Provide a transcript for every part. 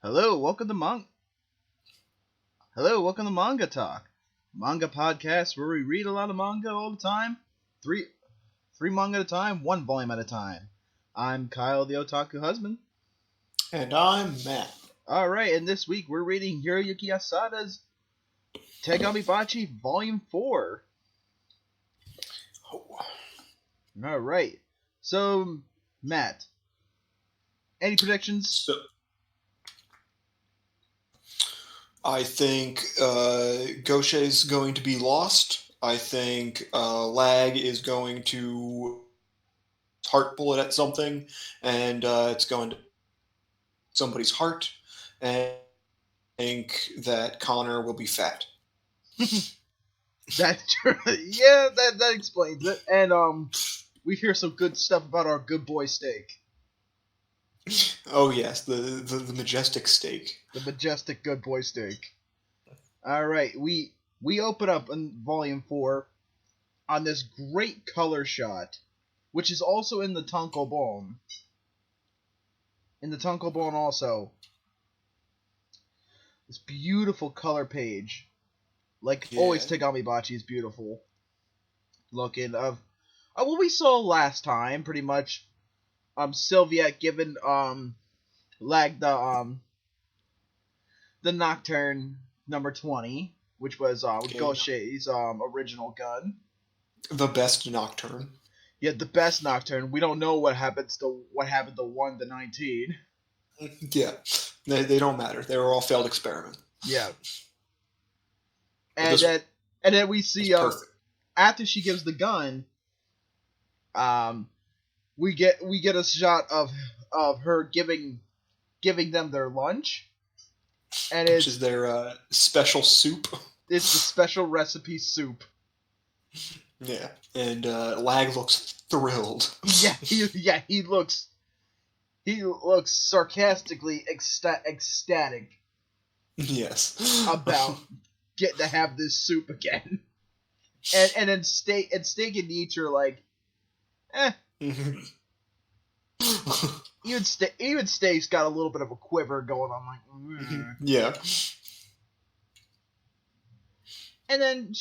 Hello, welcome to Manga Talk, manga podcast where we read a lot of manga all the time, three manga at a time, one volume at a time. I'm Kyle, the otaku husband, and I'm Matt. All right, and this week we're reading Hiroyuki Asada's Tegami Bachi Volume 4. Oh. All right, so Matt, any predictions? I think Goshe's going to be lost. I think Lag is going to heart bullet at something, and it's going to somebody's heart. And I think that Connor will be fat. That's true. Yeah, that explains it. And we hear some good stuff about our good boy steak. Oh yes, the majestic steak. The majestic good boy steak. All right, we open up in Volume 4 on this great color shot, which is also in the tankobon. In the tankobon also. This beautiful color page. Like always, Tegami Bachi is beautiful looking. Of what we saw last time, pretty much. Sylvia given Lag the Nocturne number 20, which was Goshe's original gun. The best Nocturne. Yeah, the best Nocturne. We don't know what happened to 1 to 19. Yeah, they don't matter. They were all failed experiments. Yeah. And then we see after she gives the gun, we get a shot of her giving them their lunch, and which is their special soup. It's the special recipe soup. Yeah, and Lag looks thrilled. He looks sarcastically ecstatic. Yes, about getting to have this soup again. And then Steak and Nietzsche are like, even Steak's got a little bit of a quiver going on, like, yeah. And then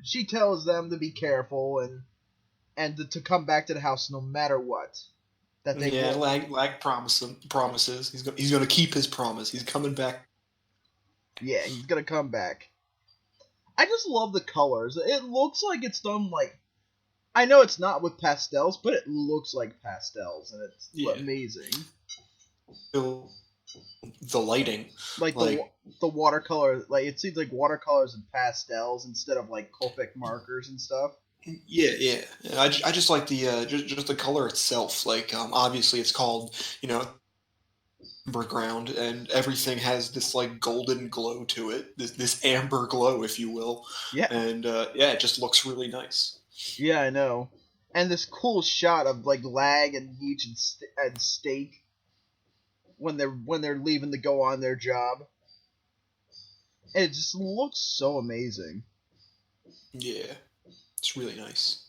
she tells them to be careful and to come back to the house no matter what. That they Lag promises he's going to keep his promise. He's coming back. Yeah, he's gonna come back. I just love the colors. It looks like it's done like. I know it's not with pastels, but it looks like pastels, and it's amazing. The lighting, like the watercolor, like it seems like watercolors and pastels instead of like Copic markers and stuff. Yeah. I just like the just the color itself. Like obviously it's called amber ground, and everything has this like golden glow to it. This amber glow, if you will. Yeah. And it just looks really nice. Yeah, I know. And this cool shot of like Lag and Nietzsche and Steak when they're leaving to go on their job. And it just looks so amazing. Yeah, it's really nice.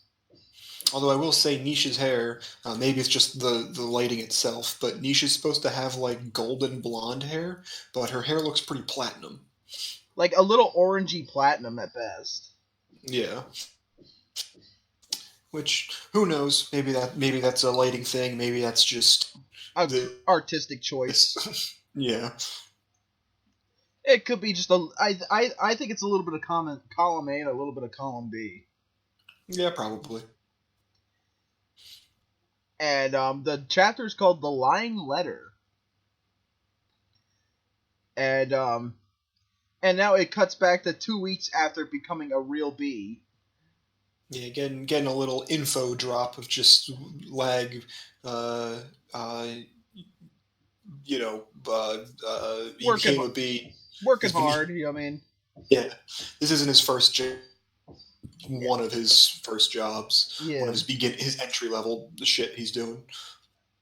Although I will say Nisha's hair, maybe it's just the lighting itself, but Nisha's supposed to have like golden blonde hair, but her hair looks pretty platinum. Like a little orangey platinum at best. Yeah. Which, who knows? Maybe that's a lighting thing. Maybe that's just the artistic choice. Yeah. It could be just I think it's a little bit of column A and a little bit of column B. Yeah, probably. And the chapter is called "The Lying Letter," and now it cuts back to 2 weeks after becoming a real bee. Yeah, getting a little info drop of just Lag, working a bee. Working hard, I mean. Yeah, this isn't his first job. One of his first jobs. Yeah. One of his entry level shit he's doing.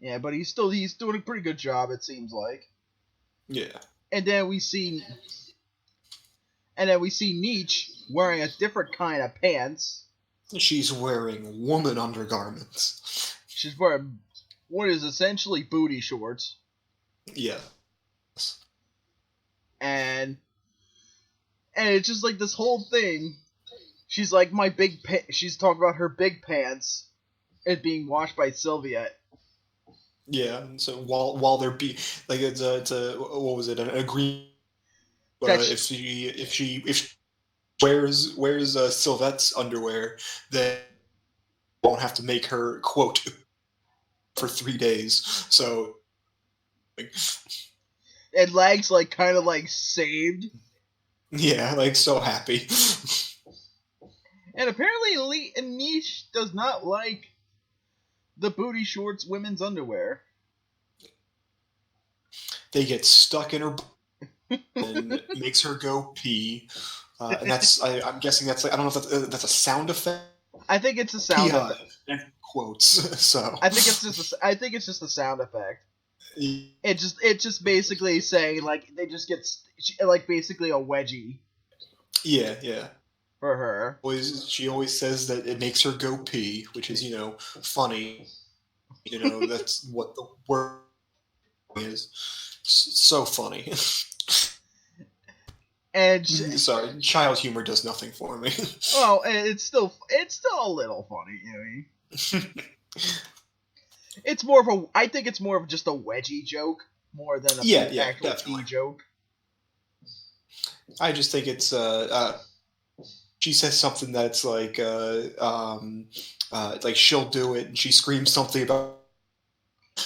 Yeah, but he's doing a pretty good job, it seems like. Yeah. And then we see Nietzsche wearing a different kind of pants. She's wearing woman undergarments. She's wearing what is essentially booty shorts. Yeah. And it's just like this whole thing. She's like, she's talking about her big pants and being washed by Sylvia. Yeah, and so while they're it's a what was it, an agreement? If she wears Sylvette's underwear, then won't have to make her quote for 3 days. So, and Lag's like kind of like saved. Yeah, like so happy. And apparently Niche does not like the booty shorts women's underwear. They get stuck in her and it makes her go pee. And that's I'm guessing that's like, I don't know if that's a sound effect. I think it's a sound effect. Quotes. So I think it's just a sound effect. It just basically saying like they just get like basically a wedgie. Yeah. For her. She always says that it makes her go pee, which is, funny. That's what the word is. So funny. And sorry, child humor does nothing for me. Well, it's still a little funny, I think it's more of just a wedgie joke more than a actual pee joke. I just think it's she says something that's like she'll do it, and she screams something about,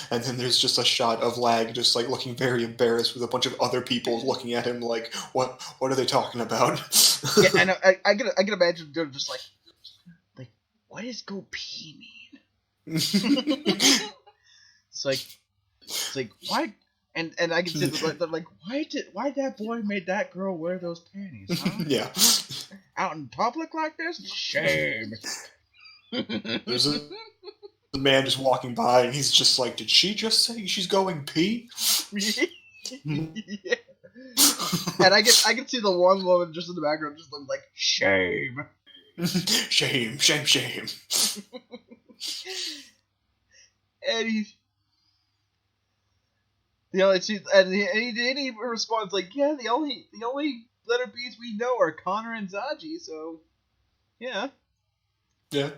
and then there's just a shot of Lag just like looking very embarrassed with a bunch of other people looking at him like, what are they talking about? Yeah, I know. I can imagine they're just like, what does go pee mean? It's like why? And I can see they're like, why that boy made that girl wear those panties? Huh? Yeah. Out in public like this? Shame. There's a man just walking by, and he's just like, did she just say she's going pee? Yeah. And I can see the one woman just in the background just looking like, shame. Shame. And he responds like, yeah, the only letter B's we know are Connor and Zaji, so yeah. Yeah.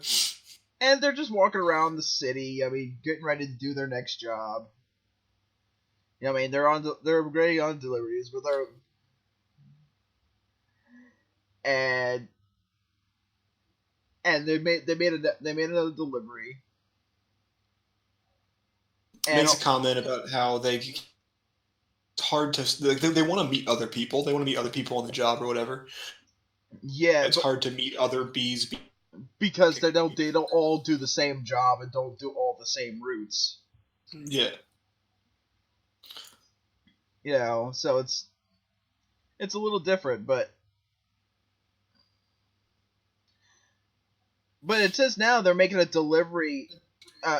And they're just walking around the city, getting ready to do their next job. They're already on deliveries, but they made another delivery. Makes a comment about how it's hard to, they want to meet other people. They want to meet other people on the job or whatever. Yeah, it's hard to meet other bees because they don't all do the same job and don't do all the same routes. Yeah. So it's a little different, but it says now they're making a delivery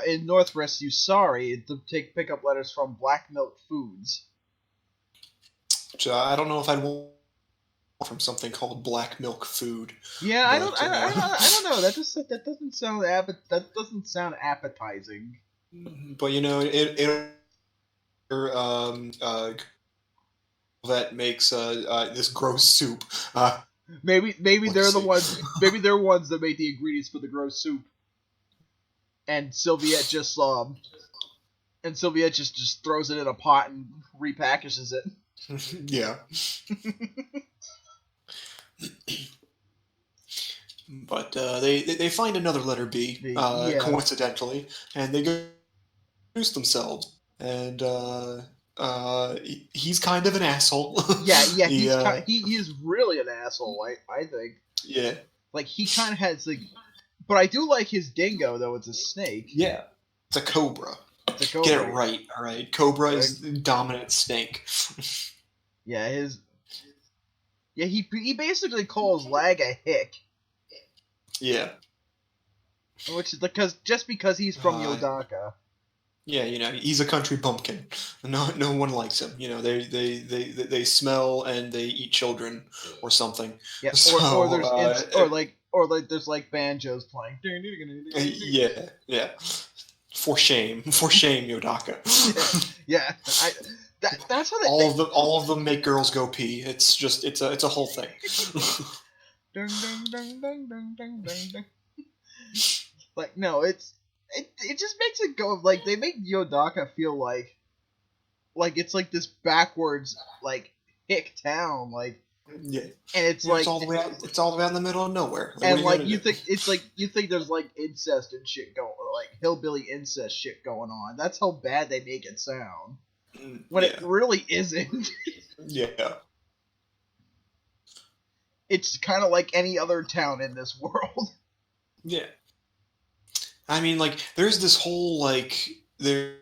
in Northwest Usari to pick up letters from Black Milk Foods. Which I don't know if I'd want from something called Black Milk Food. Yeah, I don't know. That doesn't sound appetizing. But that makes this gross soup. Maybe they're the ones. Maybe they're ones that make the ingredients for the gross soup. And Sylviette just throws it in a pot and repackages it. Yeah. But they find another letter B, coincidentally, and they go introduce themselves. And he's kind of an asshole. Yeah, he is really an asshole. I think. Yeah. Like he kind of has like. But I do like his dingo, though. It's a snake. Yeah. It's a cobra. Get it right, all right? Cobra is the dominant snake. Yeah, he basically calls Lag a hick. Yeah. Which is because he's from Yodaka. Yeah, he's a country bumpkin. No one likes him. They smell and they eat children or something. Yeah, or there's like banjos playing. Yeah. For shame, Yodaka. Yeah. That's how they all of them make girls go pee. It's a whole thing. Dun, dun, dun, dun, dun, dun, dun, dun. Like, no, it just makes it go, like, they make Yodaka feel like it's like this backwards, like, hick town, like, yeah, and it's like it's all the way out in the middle of nowhere. Like, and like you think there's like incest and shit going, like hillbilly incest shit going on. That's how bad they make it sound, when it really isn't. Yeah. It's kind of like any other town in this world. Yeah. I mean, like, there's this whole, like, there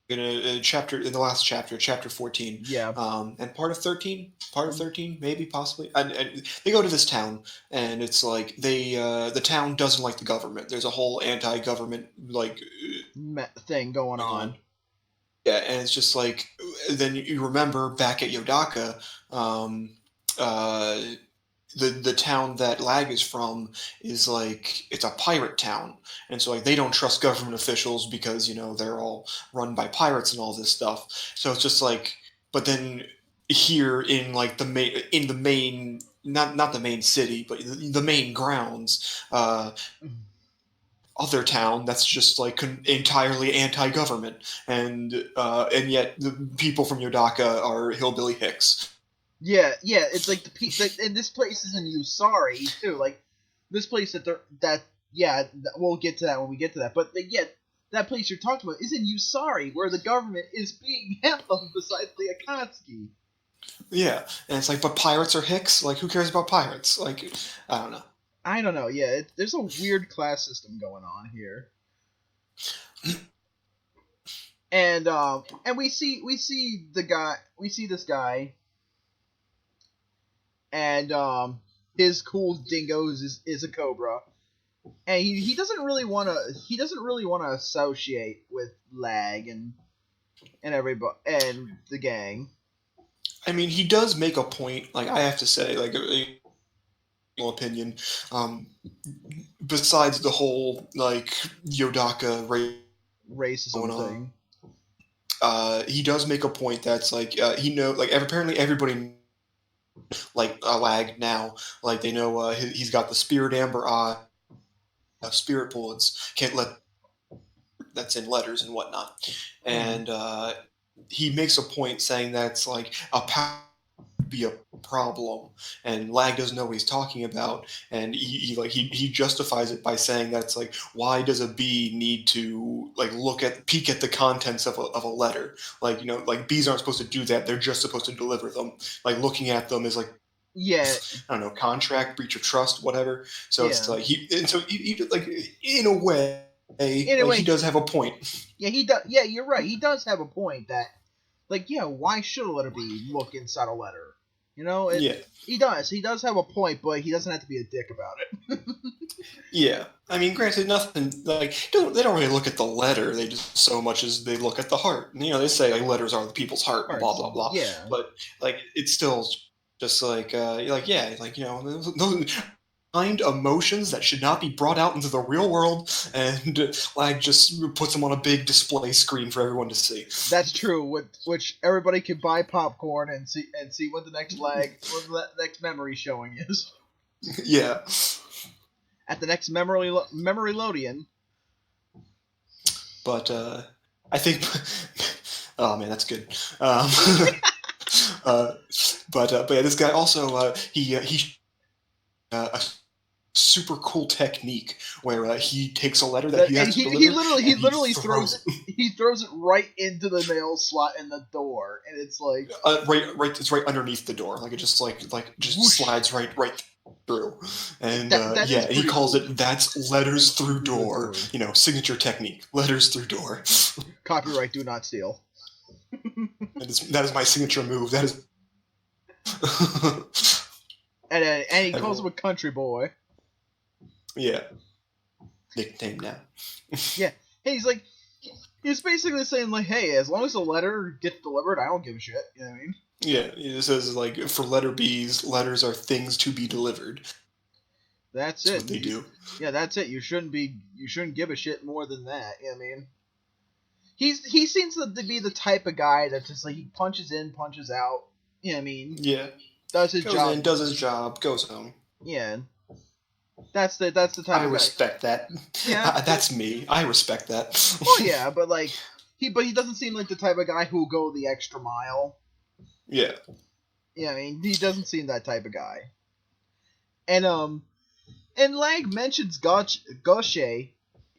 in the last chapter, chapter 14. Yeah. And part of 13, maybe, possibly. And they go to this town, and it's like the town doesn't like the government. There's a whole anti-government, like, thing going on. Yeah, and it's just like, then you remember back at Yodaka, the town that Lag is from is like, it's a pirate town, and so like they don't trust government officials because, you know, they're all run by pirates and all this stuff. So it's just like, but then here in like the main not the main city, but the main grounds, other town that's just like entirely anti-government, and yet the people from Yodaka are hillbilly hicks. Yeah, it's like and this place is in Usari too. Like this place we'll get to that when we get to that. But that place you're talking about is in Usari, where the government is being handled besides the Akatsuki. Yeah, and it's like, but pirates are hicks. Like, who cares about pirates? Like, I don't know. Yeah, there's a weird class system going on here. And we see this guy. And his cool dingoes is a cobra, and he doesn't really want to associate with Lag and everybody and the gang. I mean, he does make a point. Like, I have to say, like, opinion. Besides the whole like Yodaka racism thing, he does make a point that's like apparently everybody. Like Lag now, like they know he's got the spirit amber eye, spirit bullets, can't let that's in letters and whatnot, and he makes a point saying that's like a power be a problem, and Lag doesn't know what he's talking about, and he justifies it by saying that's like, why does a bee need to like peek at the contents of a letter? Like, you know, like bees aren't supposed to do that, they're just supposed to deliver them. Like, looking at them is like, I don't know, contract, breach of trust, whatever. So it's like he like, in a way he does have a point. Yeah, he does. Yeah, you're right. He does have a point that, like, why should a letter bee look inside a letter? You know, he does. He does have a point, but he doesn't have to be a dick about it. Yeah, I mean, granted, nothing like they don't really look at the letter. They just so much as they look at the heart. You know, they say like letters are the people's heart, blah blah blah. Yeah, but like it's still just like like, you know, those kind emotions that should not be brought out into the real world, and like just puts them on a big display screen for everyone to see. That's true. Which everybody can buy popcorn and see what the next memory showing is. Yeah. At the next memory loadian. But I think, oh man, that's good. But yeah, this guy also he a super cool technique where he takes a letter that he has to deliver. He literally throws it right into the mail slot in the door, and it's like it's right underneath the door, like it just just slides right through, and he calls it that's letters through door. You know, signature technique, letters through door. Copyright, do not steal. That is my signature move. That is. and he calls him a country boy. Yeah. Nickname now. Yeah. Hey, he's basically saying like, hey, as long as the letter gets delivered, I don't give a shit. You know what I mean? Yeah, it says like, for letter B's, letters are things to be delivered. That's it. What they do. Yeah, that's it. You shouldn't give a shit more than that. You know what I mean? he seems to be the type of guy that just like he punches in, punches out. You know what I mean? Yeah. Does his job. In, does his job, goes home. Yeah. That's the type of guy. I respect that. Yeah. That's me. I respect that. Well, yeah, but like he doesn't seem like the type of guy who will go the extra mile. Yeah. Yeah, I mean, he doesn't seem that type of guy. And Lag mentions Goshe.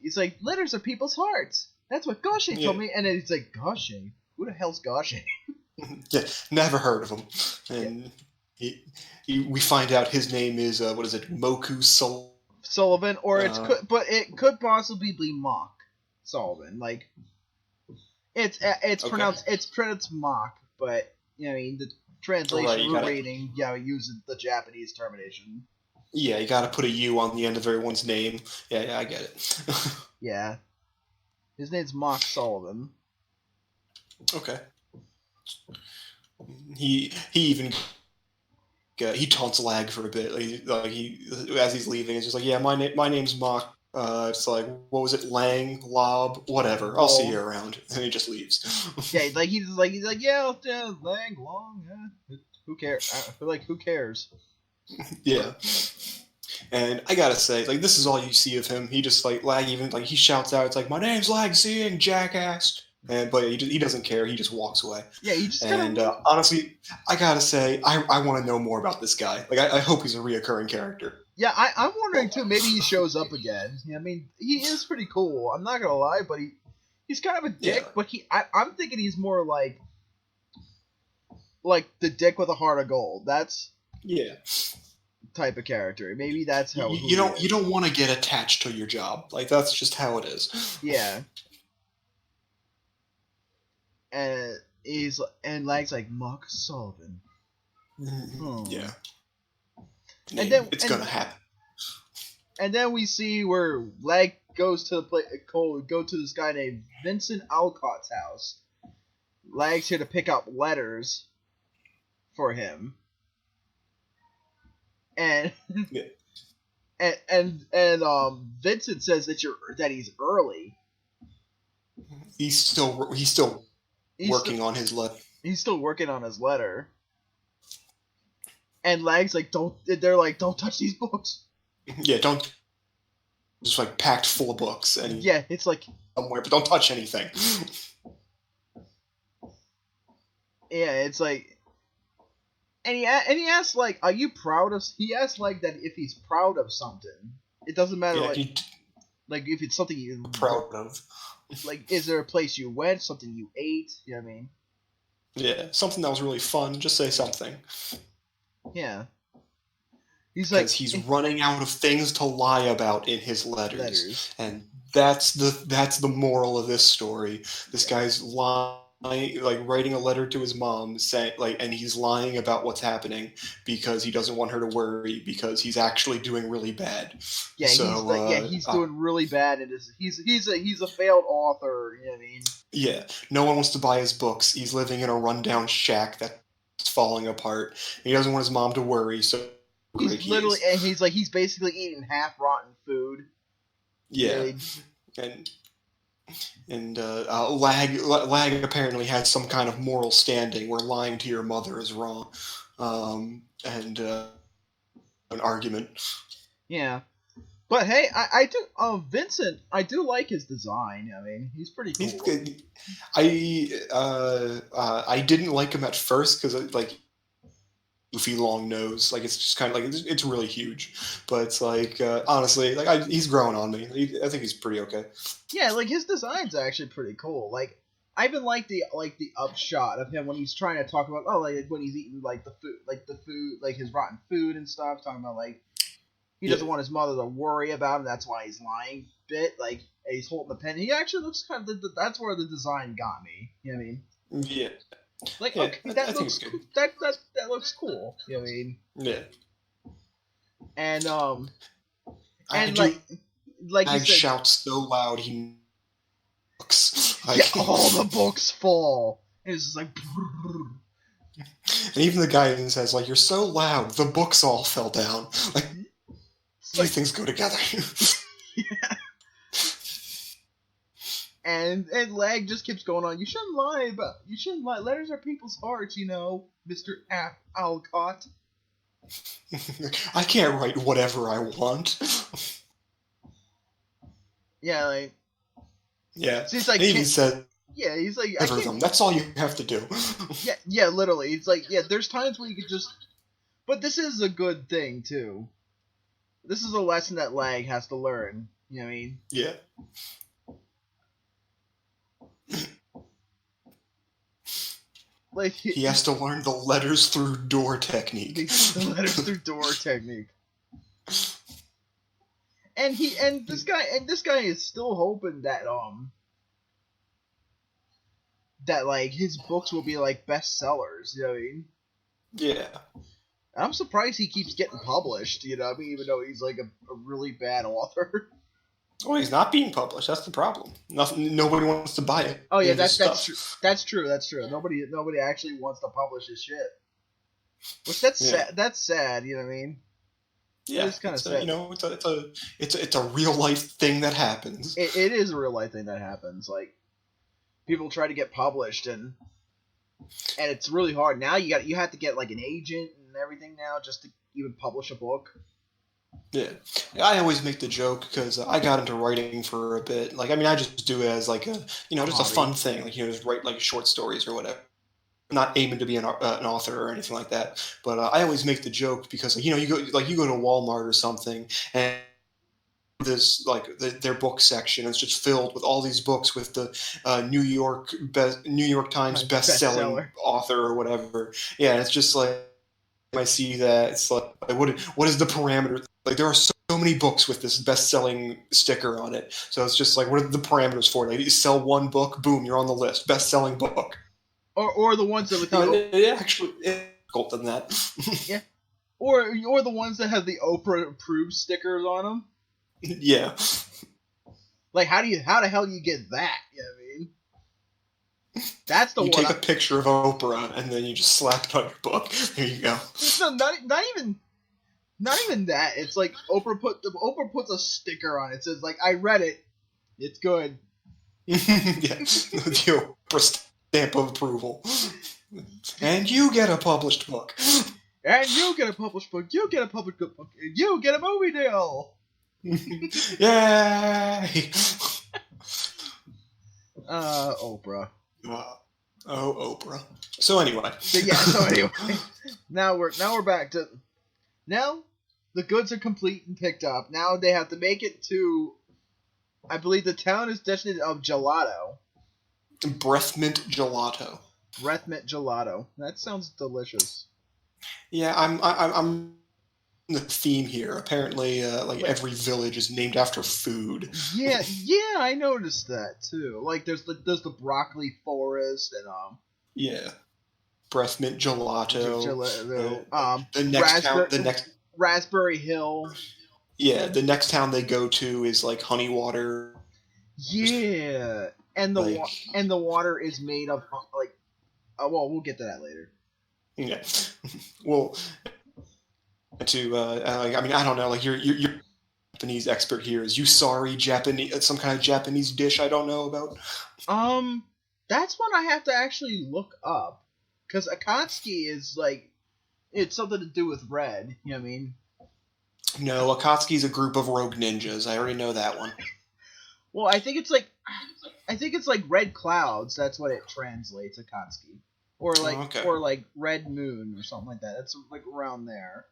He's like, letters are people's hearts. That's what Goshe told me. And then he's like, Goshe? Who the hell's Goshe? Yeah, never heard of him. And we find out his name is Moku Sullivan, or it could possibly be Mock Sullivan. Like it's pronounced Mock, but you know, I mean the translation reading, uses the Japanese termination. Yeah, you gotta put a U on the end of everyone's name. Yeah, I get it. Yeah, his name's Mock Sullivan. Okay. He even he taunts Lag for a bit. Like he as he's leaving, it's just like, yeah, my name's Mock. It's like, what was it, Lang, Lob, whatever. I'll see you around, and he just leaves. Yeah, like he's like, yeah, Lang, Long. Who cares? Who cares? Yeah. And I gotta say, like, this is all you see of him. He just like Lag even like he shouts out, it's like, my name's Lag Seeing, jackass. But he doesn't care. He just walks away. Yeah, he just honestly, I gotta say, I want to know more about this guy. Like, I hope he's a reoccurring character. Yeah, I'm wondering too. Maybe he shows up again. I mean, he is pretty cool. I'm not gonna lie, but he's kind of a dick. Yeah. But I'm thinking he's more like the dick with a heart of gold. That's type of character. Maybe that's how you don't want to get attached to your job. Like, that's just how it is. Yeah. And Lag's like, Mock Sullivan. Yeah. And then it's gonna happen. And then we see where Lag goes to go to this guy named Vincent Alcott's house. Lag's here to pick up letters for him. And and Vincent says that he's early. He's still working on his letter. He's still working on his letter. And Lag's like, they're like, don't touch these books. Yeah, don't. Just like packed full of books. And yeah, it's like somewhere, but don't touch anything. Yeah, it's like, and he asks like, are you proud of? He asks like that if he's proud of something. It doesn't matter like if it's something you're proud of. Like, is there a place you went, something you ate? You know what I mean? Yeah, something that was really fun. Just say something. Yeah. He's like, he's running out of things to lie about in his letters. And that's the moral of this story. This guy's lying, like writing a letter to his mom, saying and he's lying about what's happening because he doesn't want her to worry because he's actually doing really bad. Yeah, he's doing really bad. And he's a failed author. You know what I mean? Yeah, no one wants to buy his books. He's living in a rundown shack that's falling apart. He doesn't want his mom to worry, so he's basically eating half rotten food. Yeah, and Lag apparently has some kind of moral standing where lying to your mother is wrong, and an argument. Yeah, but hey, I do Vincent. I do like his design. I mean, he's pretty cool. He's good. I didn't like him at first because like goofy long nose, like it's just kind of like it's really huge, but it's like honestly, like he's growing on me. I think he's pretty okay. Yeah, like his design's actually pretty cool. Like I even like the upshot of him when he's trying to talk about when he's eating the food like his rotten food and stuff, talking about like he doesn't want his mother to worry about him. That's why he's lying. Bit like he's holding the pen. He actually looks kind of that's where the design got me. You know what I mean? Yeah. Like, yeah, okay, that looks cool. That looks cool. You know what I mean? Yeah. And he shouts so loud he books. All the books fall. And it's just like. And even the guy even says, like, you're so loud, the books all fell down. Like, these things go together. Yeah. And Lag just keeps going on. You shouldn't lie. Letters are people's hearts, Mr. Alcott. I can't write whatever I want. Yeah, like. Yeah. So he's like, he said. Yeah, he's like. That's all you have to do. yeah, literally. It's like, yeah, there's times where you could just. But this is a good thing too. This is a lesson that Lag has to learn. You know what I mean? Yeah. Like he has to learn the letters through door technique. The letters through door technique. And this guy is still hoping that like his books will be like bestsellers, you know what I mean? Yeah. I'm surprised he keeps getting published, you know what I mean, even though he's like a really bad author. Oh, he's not being published. That's the problem. Nobody wants to buy it. Oh yeah, that's true. That's true. Nobody actually wants to publish his shit. Which sad. That's sad. You know what I mean? Yeah, it's kind of sad. It's a real life thing that happens. It is a real life thing that happens. Like people try to get published and it's really hard. Now you have to get like an agent and everything now just to even publish a book. Yeah, I always make the joke because I got into writing for a bit. Like, I mean, I just do it as like a, just a fun thing. Like, just write like short stories or whatever. I'm not aiming to be an author or anything like that. But I always make the joke because you go to Walmart or something and this like their book section is just filled with all these books with the New York Times best-selling author or whatever. Yeah, and it's just like I see that it's like what is the parameter? Like there are so many books with this best-selling sticker on it, so it's just like what are the parameters for it? Like you sell one book, boom, you're on the list, best-selling book. Or the ones that with actually it's difficult than that. Yeah, or the ones that have the Oprah approved stickers on them. Yeah. Like how the hell do you get that? You know what I mean? That's the one. You take a picture of Oprah and then you just slap it on your book. There you go. No, not even that. It's like Oprah puts a sticker on it. It says like I read it. It's good. Yeah. The Oprah stamp of approval. And you get a published book. And you get a published book. You get a published book. And you get a movie deal. Yay! Oprah. Oprah. So anyway. Now we're back to now the goods are complete and picked up. Now they have to make it to I believe the town is destined of gelato. Breath-mint gelato. Breath-mint gelato. That sounds delicious. Yeah, I'm the theme here. Apparently, every village is named after food. Yeah, I noticed that too. Like there's the broccoli forest and yeah, breath-mint gelato. The next Raspberry Hill. Yeah, the next town they go to is like honey water. Yeah, and the water is made of like. We'll get to that later. Yeah, well. I mean, I don't know. Like you're Japanese expert here. Is usari Japanese? Some kind of Japanese dish I don't know about. That's one I have to actually look up because akatsuki is like it's something to do with red. You know what I mean? No, akatsuki is a group of rogue ninjas. I already know that one. Well, I think it's like red clouds. That's what it translates akatsuki, or like red moon or something like that. That's like around there.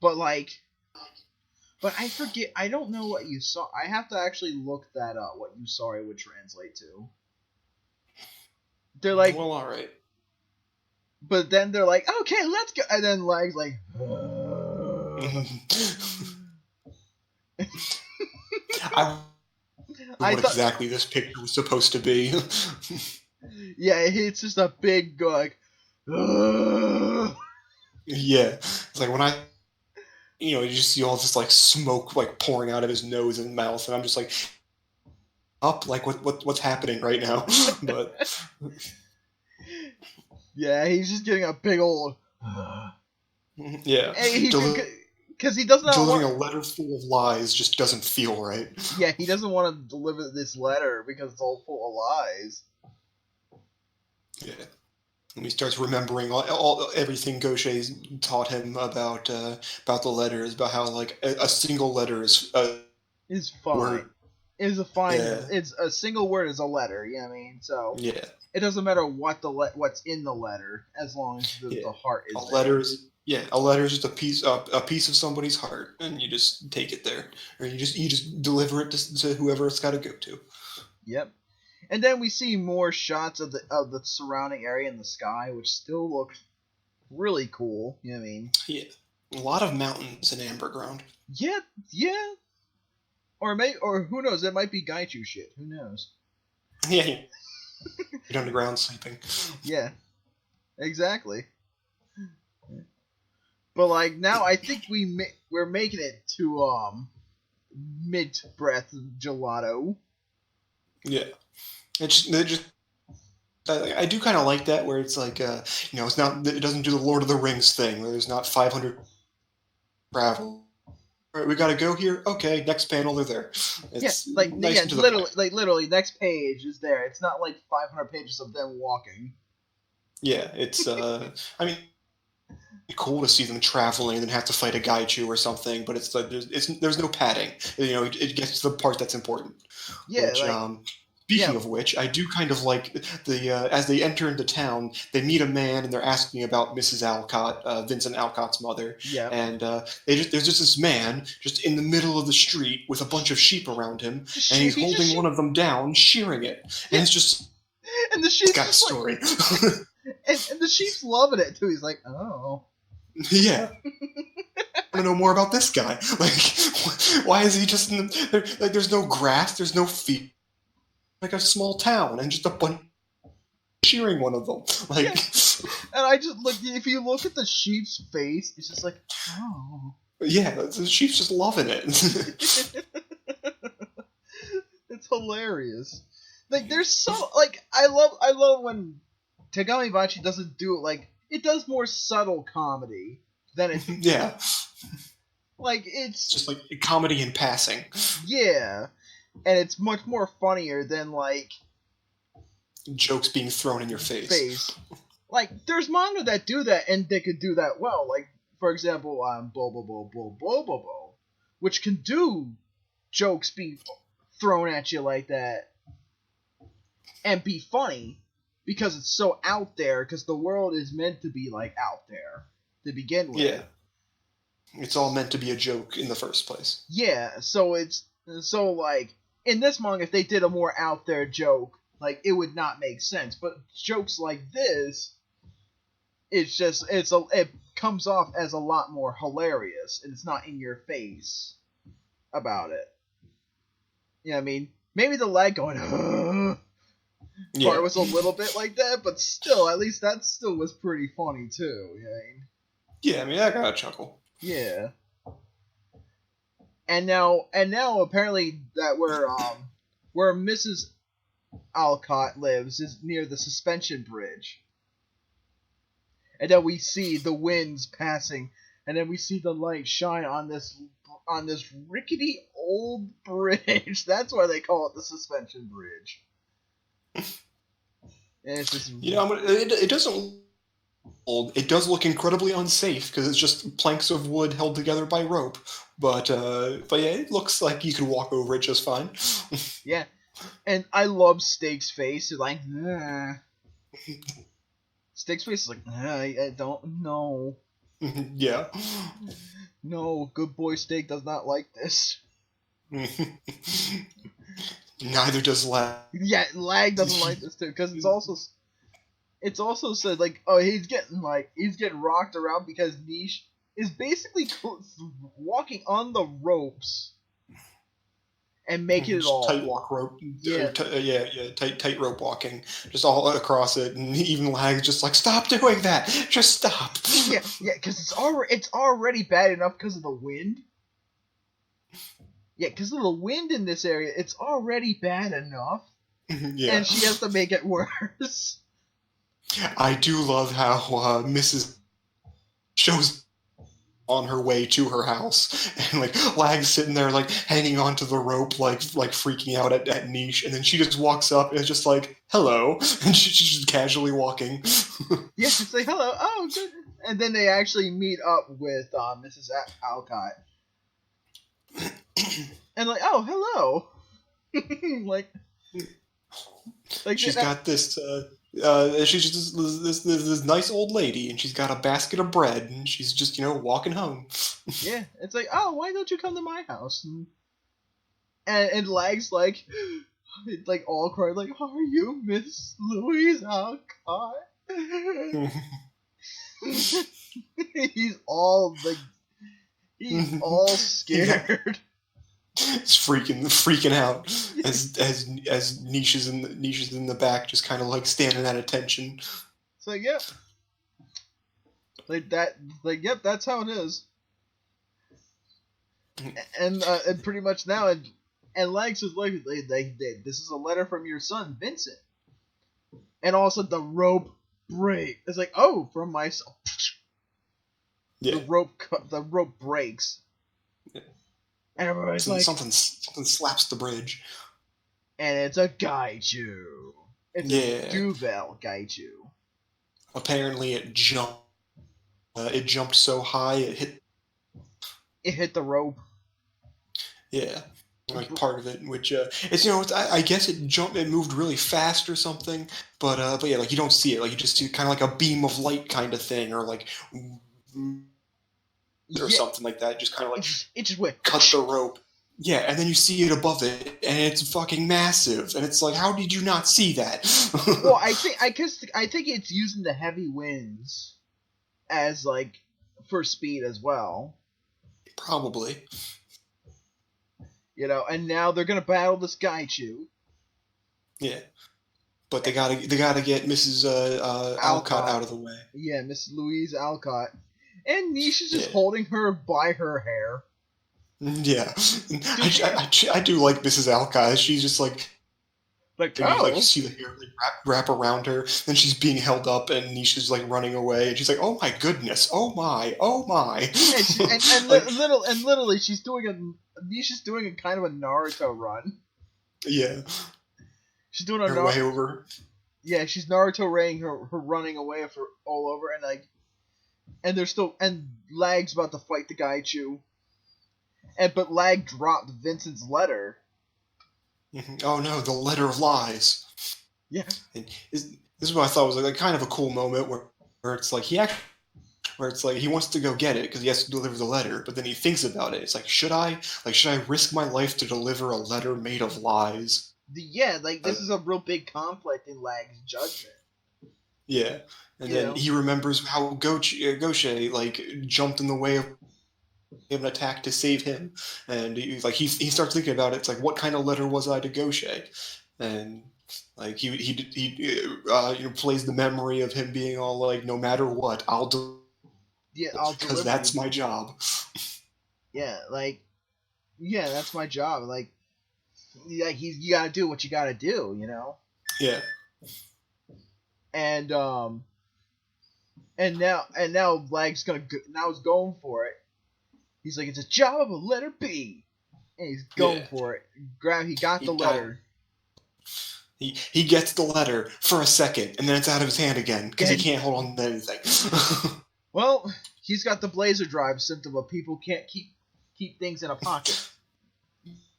But I forget. I don't know what you saw. I have to actually look that up. What usari would translate to. They're like, well, all right. But then they're like, okay, let's go. And then Lag's like, I thought exactly this picture was supposed to be. Yeah, it's just a big like. Yeah, it's like when you just see all this like smoke like pouring out of his nose and mouth, and I'm just like, what's happening right now? But yeah, he's just getting a big old. Yeah, Because he doesn't delivering a letter full of lies just doesn't feel right. Yeah, he doesn't want to deliver this letter because it's all full of lies. Yeah. And he starts remembering everything Gaucher taught him about the letters, about how like a single letter is fine. Word. Is a fine. Yeah. It's a single word is a letter. You know what I mean? So yeah, it doesn't matter what what's in the letter as long as the heart is. A letter is just a piece of somebody's heart, and you just take it there, or you just deliver it to whoever it's got to go to. Yep. And then we see more shots of the surrounding area in the sky, which still looks really cool. You know what I mean? Yeah, a lot of mountains in Amber Ground. Yeah. Or who knows? That might be Gaichu shit. Who knows? Yeah. You're underground sleeping. Yeah. Exactly. But like now, I think we're making it to mid-breath gelato. Yeah. I do kind of like that where it's like it's not, it doesn't do the Lord of the Rings thing where there's not 500 travel. All right, we got to go here. Okay, next panel, they're there. It's literally, next page is there. It's not like 500 pages of them walking. Yeah, it's I mean, cool to see them traveling and then have to fight a Gaichu or something, but it's like there's no padding. It gets to the part that's important. Yeah. Speaking of which, I do kind of like the as they enter into town, they meet a man and they're asking about Mrs. Alcott, Vincent Alcott's mother. Yeah. And there's just this man just in the middle of the street with a bunch of sheep around him, and he's holding one of them down, shearing it, and it's just and the sheep's got a story. and the sheep's loving it too. He's like, oh. Yeah. I want to know more about this guy. Like, why is he just in the, like? There's no grass, there's no feet. Like a small town, and just a bunch shearing one of them. Like, and I just look. If you look at the sheep's face, it's just like, oh. Yeah, the sheep's just loving it. It's hilarious. Like, there's so I love when Tegami Bachi doesn't do it. Like, it does more subtle comedy than it. Yeah. Like, it's just like comedy in passing. Yeah. And it's much more funnier than, like, jokes being thrown in your face. Like, there's manga that do that, and they could do that well. Like, for example, Bobobo, which can do jokes being thrown at you like that and be funny because it's so out there, because the world is meant to be, like, out there to begin with. Yeah. It's all meant to be a joke in the first place. Yeah, so like, in this manga, if they did a more out there joke, like, it would not make sense. But jokes like this, it comes off as a lot more hilarious, and it's not in your face about it. You know what I mean? Maybe the lag going, part was a little bit like that, but still, at least that still was pretty funny too. You know what I mean? Yeah, I mean, I got a chuckle. Yeah. And now apparently that where Mrs. Alcott lives is near the suspension bridge. And then we see the winds passing, and then we see the light shine on this rickety old bridge. That's why they call it the suspension bridge. And it's just, it doesn't. It does look incredibly unsafe because it's just planks of wood held together by rope. But yeah, it looks like you could walk over it just fine. Yeah, and I love Steak's face. It's like, nah. Steak's face is like, I don't know. Yeah. No, good boy Steak does not like this. Neither does Lag. Yeah, Lag doesn't like this too, because it's also said, like, oh, he's getting rocked around because Niche is basically walking on the ropes and making it all tight rope. Yeah, tight rope walking, just all across it, and even Lag's just like, stop doing that, just stop. Yeah, because it's already bad enough because of the wind. Yeah, because of the wind in this area, it's already bad enough. Yeah, and she has to make it worse. I do love how Mrs. shows on her way to her house, and like Lag's sitting there like hanging onto the rope, like freaking out at Niche, and then she just walks up and is just like, "Hello," and she's just casually walking. Yeah, it's like, hello, oh, good. And then they actually meet up with Mrs. Alcott. And like, oh, hello. like she's got this, she's just this nice old lady, and she's got a basket of bread, and she's just, walking home. Yeah, it's like, oh, why don't you come to my house? And Lag's like all crying, like, are you Miss Louise Alcott? He's all scared. He's freaking out as Niche is in the back, just kind of like standing at attention. It's like, yep, yep, that's how it is. And pretty much now, and Lag says, like, this is a letter from your son Vincent. And also the rope break. It's like, oh, from myself. Yeah. The rope breaks. Yeah. And everybody's like, something slaps the bridge. And it's a Gaichu. It's a Duvel Gaichu. Apparently it jumped. It jumped so high it hit the rope. Yeah. Like part of it, which it's I guess it moved really fast or something, but yeah, like you don't see it, like you just see kind of like a beam of light kind of thing, or like something like that, just kind of like it just went cut the rope. Yeah, and then you see it above it, and it's fucking massive, and it's like, how did you not see that? Well, I think it's using the heavy winds as like for speed as well. Probably. And now they're gonna battle this Gaichu. Yeah, but they gotta get Mrs. Alcott out of the way. Yeah, Mrs. Louise Alcott, and Niche is just holding her by her hair. Yeah, I do like Mrs. Alcott. She's just like you see the hair wrap around her, then she's being held up, and Niche is like running away, and she's like, "Oh my goodness! Oh my! Oh my!" And literally, she's doing Niche is doing a kind of a Naruto run. Yeah, she's doing her way over. Yeah, she's Naruto raying her running away for all over, and there's still Lag's about to fight the Gaichu, but Lag dropped Vincent's letter. Oh no, the letter of lies. Yeah. And this is what I thought was like kind of a cool moment where it's like he wants to go get it because he has to deliver the letter, but then he thinks about it. It's like, should I risk my life to deliver a letter made of lies? This is a real big conflict in Lag's judgment. Yeah, and then he remembers how Gaucher like jumped in the way of an attack to save him, and he starts thinking about it. It's like, what kind of letter was I to Gaucher? And like he plays the memory of him being all like, no matter what, I'll do. Yeah, I'll deliver. Because that's my job. Yeah, that's my job. You gotta do what you gotta do, Yeah. And now Lag's is going for it. He's like, it's a job of a letter B, and he's going for it. He got the letter. He gets the letter for a second, and then it's out of his hand again because he can't hold on to anything. Well, he's got the Blazer Drive symptom of people can't keep things in a pocket.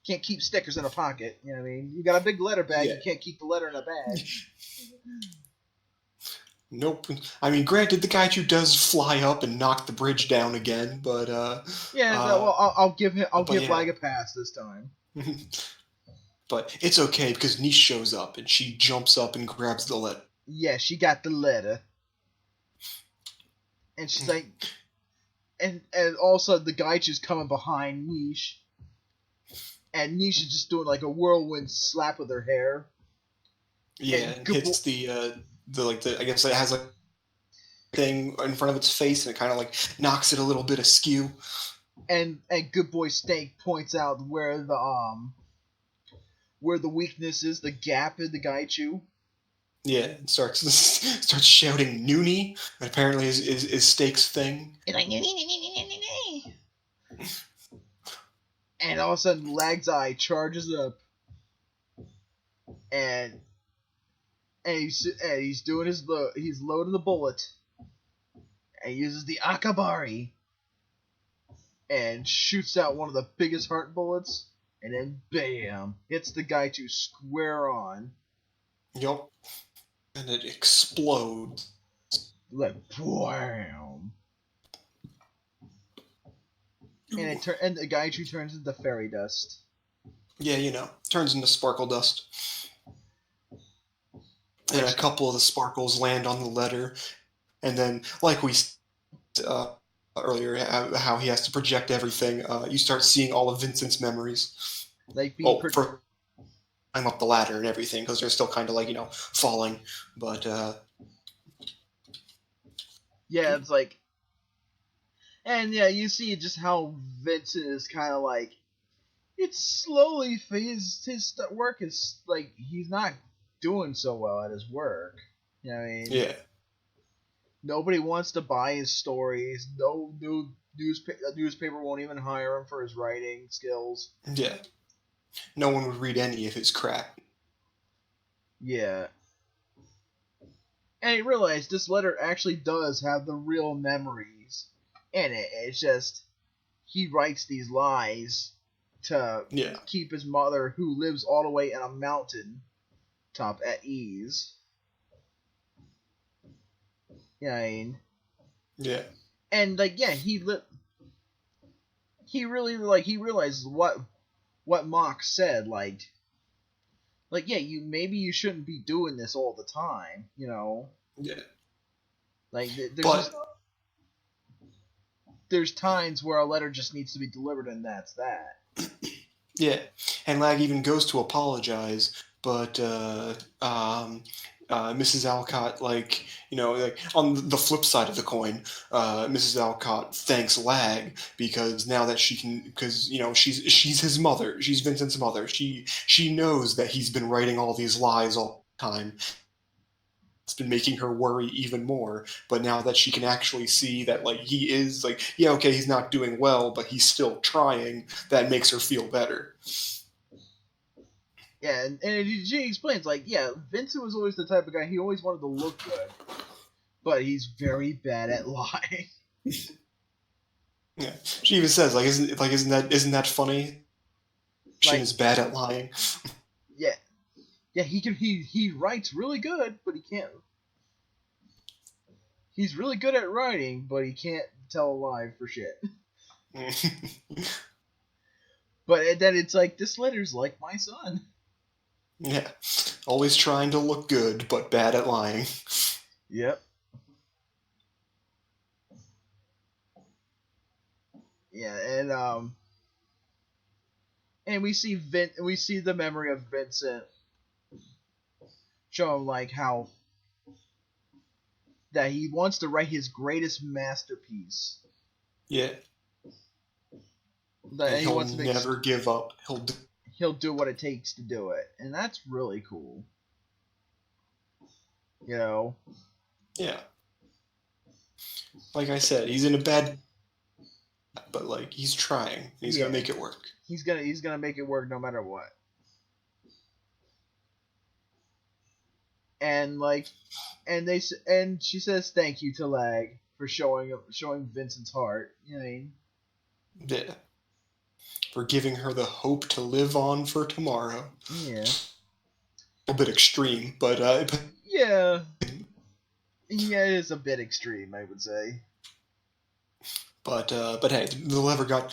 Can't keep stickers in a pocket. You know what I mean? You got a big letter bag, you can't keep the letter in a bag. Nope. I mean, granted, the Gaichu does fly up and knock the bridge down again, but I'll give Lag a pass this time. But it's okay because Niche shows up and she jumps up and grabs the letter. Yeah, she got the letter, and she's like, and also the Gaichu's coming behind Niche, and Niche is just doing like a whirlwind slap with her hair. Yeah, and hits I guess it has a thing in front of its face, and it kind of like knocks it a little bit askew. And Good Boy Snake points out where the weakness is, the gap in the Gaichu. Yeah, and starts shouting "Noonie." Apparently, is Snake's thing. It's like And all of a sudden, Lag's eye charges up, and he's doing he's loading the bullet, and he uses the Akabari, and shoots out one of the biggest heart bullets, and then bam, hits the guy to square on. Yup. And it explodes. Like wham. And the Gaichu turns into fairy dust. Yeah, turns into sparkle dust. And a couple of the sparkles land on the letter, and then, like we earlier, how he has to project everything, you start seeing all of Vincent's memories. Like being for climb up the ladder and everything, because they're still kind of falling, but yeah, it's like, and yeah, you see just how Vincent is kind of like, it's slowly, his work is like, he's not doing so well at his work. You know what I mean? Yeah. Nobody wants to buy his stories. No newspaper won't even hire him for his writing skills. Yeah. No one would read any of his crap. Yeah. And he realized this letter actually does have the real memories in it. It's just, he writes these lies to keep his mother, who lives all the way in a mountain top, at ease. Yeah, I mean. Yeah. And he realized what Mock said, maybe you shouldn't be doing this all the time, Yeah. There's times where a letter just needs to be delivered, and that's that. Yeah, and Lag even goes to apologize, but Mrs. Alcott, on the flip side of the coin, Mrs. Alcott thanks Lag because now that she can, because she's his mother, she's Vincent's mother. She knows that he's been writing all these lies all the time. It's been making her worry even more. But now that she can actually see that he is he's not doing well, but he's still trying, that makes her feel better. Yeah, and she explains, Vincent was always the type of guy, he always wanted to look good, but he's very bad at lying. Yeah, she even says, isn't that funny? She is bad at lying. Yeah. Yeah, he writes really good, but he can't. He's really good at writing, but he can't tell a lie for shit. But then it's this letter's like my son. Yeah, always trying to look good, but bad at lying. Yep. Yeah, and we see the memory of Vincent. Show him how that he wants to write his greatest masterpiece. Yeah. That he'll never give up. He'll do what it takes to do it, and that's really cool. Yeah. Like I said, he's in a bad, but he's trying. He's gonna make it work. He's gonna make it work no matter what. And and she says thank you to Lag for showing Vincent's heart. You know what I mean? Yeah. For giving her the hope to live on for tomorrow. Yeah. A bit extreme, but yeah. Yeah, it is a bit extreme, I would say. But hey, the letter got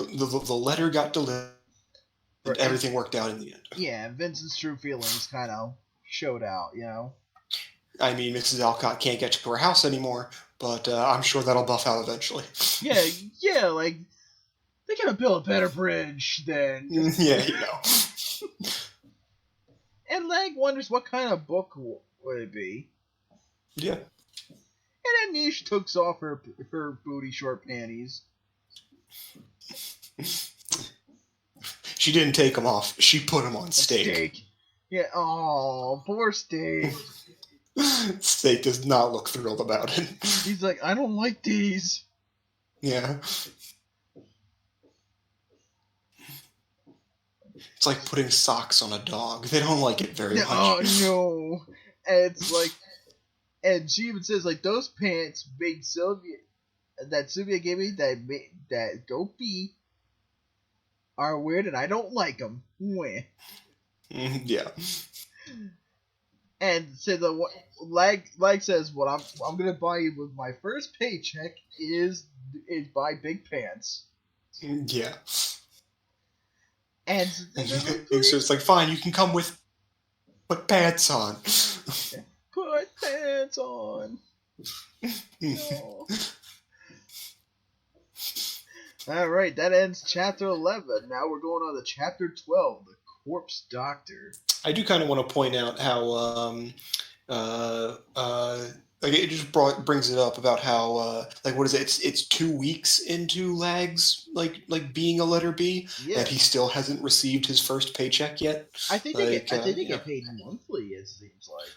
delivered. And everything worked out in the end. Yeah, Vincent's true feelings kind of showed out, I mean, Mrs. Alcott can't get to her house anymore, but I'm sure that'll buff out eventually. Yeah, they gotta build a better bridge than... Yeah, And Lag wonders what kind of book would it be. Yeah. And then Niche takes off her booty short panties. She didn't take them off. She put them on steak. Yeah, oh, poor Steak. Steak does not look thrilled about it. He's like, I don't like these. Yeah. It's like putting socks on a dog. They don't like it very much. Oh no! And it's like, and she even says like those pants made Sylvia gave me that go pee are weird and I don't like them. Yeah. And so the Lag says, "What I'm gonna buy you with my first paycheck is buy big pants." Yeah. And so it's like, fine, you can come with, put pants on. Put pants on. No. All right, that ends chapter 11. Now we're going on to chapter 12, the Corpse Doctor. I do kind of want to point out how, like it just brings it up about how, like, what is it? It's 2 weeks into Lag's like being a letter B, and he still hasn't received his first paycheck yet. I think they get paid monthly. It seems like.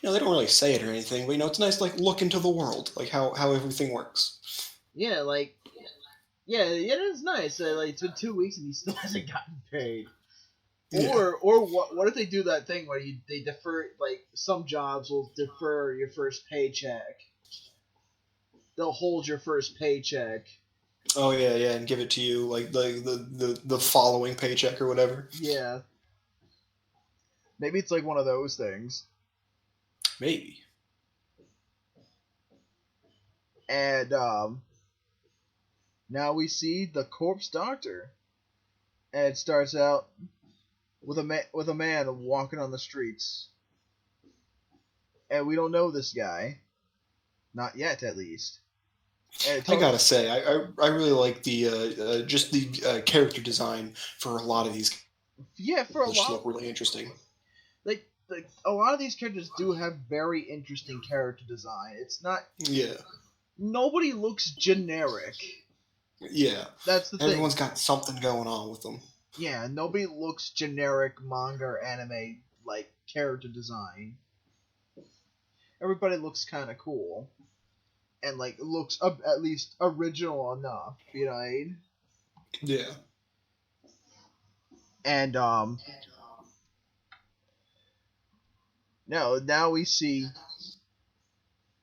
They don't really say it or anything, but it's nice to like look into the world, like how everything works. Yeah, like, yeah, it is nice. Like it's been 2 weeks and he still hasn't gotten paid. Or what if they do that thing where they defer, like some jobs will defer your first paycheck. They'll hold your first paycheck. Oh yeah, and give it to you like the following paycheck or whatever. Yeah. Maybe it's like one of those things. Maybe. And now we see the Corpse Doctor, and it starts out with a man walking on the streets, and we don't know this guy, not yet at least. I gotta say, I really like the just the character design for a lot of these. Yeah, for a lot. Look really interesting. Like a lot of these characters do have very interesting character design. It's not. Yeah. Nobody looks generic. Yeah. That's the thing. Everyone's got something going on with them. Yeah, nobody looks generic manga or anime like character design. Everybody looks kind of cool. And like looks at least original enough, you know what I mean? Yeah. And now we see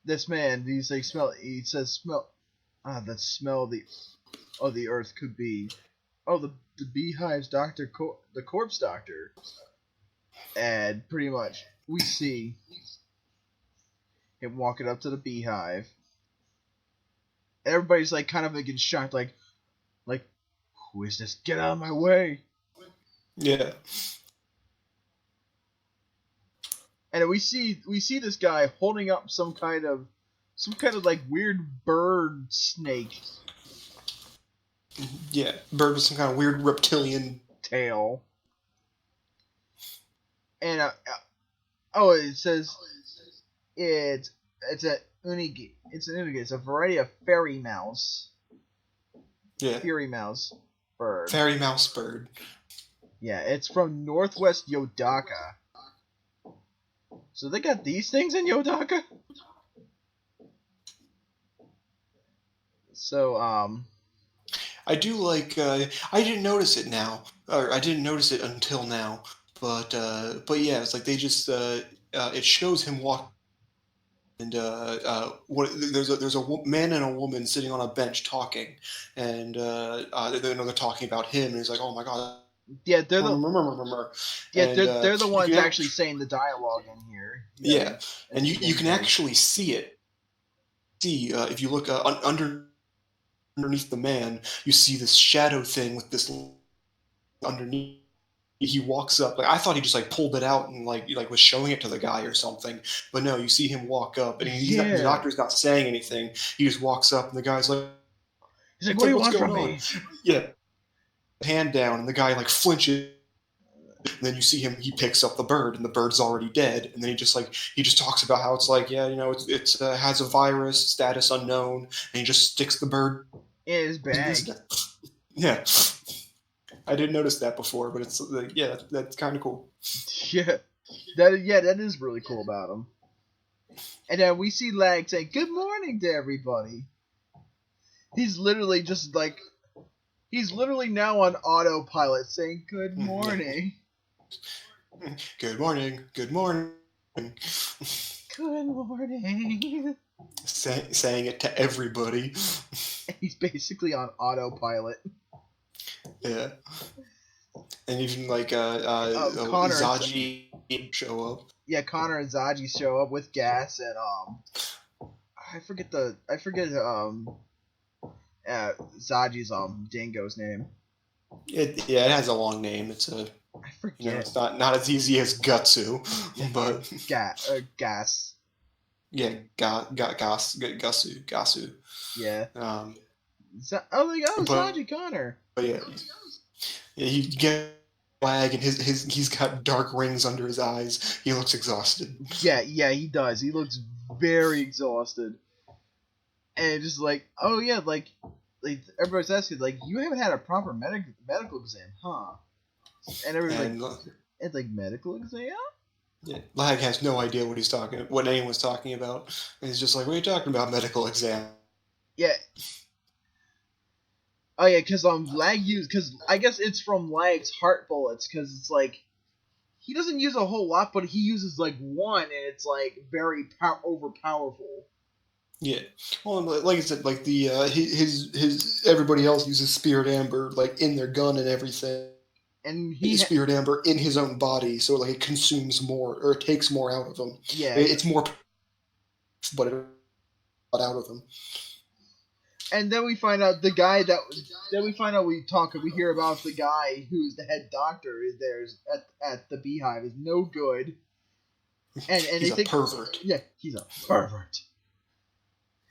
this man. He's like He says smell. The smell of the earth could be. Oh, the beehive's doctor, the corpse doctor. And pretty much we see him walking up to the beehive. Everybody's like kind of like in shock, like who is this? Get out of my way! Yeah. And we see this guy holding up some kind of like weird bird snake. Yeah, bird with some kind of weird reptilian tail. And it says it's a unigi. It's an unigi. It's a variety of fairy mouse. Yeah. Fairy mouse bird. Fairy mouse bird. Yeah, it's from Northwest Yodaka. So they got these things in Yodaka? So, I do like, I didn't notice it now, or I didn't notice it until now, but yeah, it's like they just, it shows him walk, and there's a man and a woman sitting on a bench talking, and they're talking about him, and he's like, oh my god. Yeah, they're the ones actually saying the dialogue in here. Yeah, and you can actually see it. If you look underneath the man, you see this shadow thing with this underneath. He walks up. Like I thought he just like pulled it out and like was showing it to the guy or something. But no, you see him walk up, and the doctor's not saying anything. He just walks up, and the guy's like, he's like, "What do you want from me?" Yeah. Hand down, and the guy like flinches, and then you see him, he picks up the bird, and the bird's already dead, and then he just talks about how it's like, yeah, it has a virus, status unknown, and he just sticks the bird in his bag. Yeah, I didn't notice that before, but it's yeah, that's kind of cool. Yeah, that is really cool about him. And then we see Lag saying good morning to everybody. He's literally just like He's literally now on autopilot saying, "Good morning." Good morning. Good morning. Good morning. Saying it to everybody. He's basically on autopilot. Yeah. And even like Connor Zaji show up. Yeah, Connor and Zaji show up with gas and I forget Zaji's dingo's name. It has a long name. It's a I forget. You know, it's not as easy as Gutsu, but gas. Yeah, Gasu. Yeah. But Zaji Connor. yeah, he gets flag and he's got dark rings under his eyes. He looks exhausted. Yeah, he does. He looks very exhausted. And just like, oh yeah, like everybody's asking, like, you haven't had a proper medical exam, huh? And everybody's like, it's like medical exam? Yeah, Lag has no idea what anyone's talking about. And he's just like, what are you talking about, medical exam? Yeah. Oh yeah, because I guess it's from Lag's heart bullets, because it's like, he doesn't use a whole lot, but he uses like one, and it's like very overpowerful. Yeah, well, like I said, like the his everybody else uses Spirit Amber like in their gun and everything, and he Spirit Amber in his own body, so like it consumes more or it takes more out of him. Yeah, it's more, but it out of him. And then we find out we hear about the guy who's the head doctor is there at the Beehive is no good, and he's a pervert. Yeah, he's a pervert.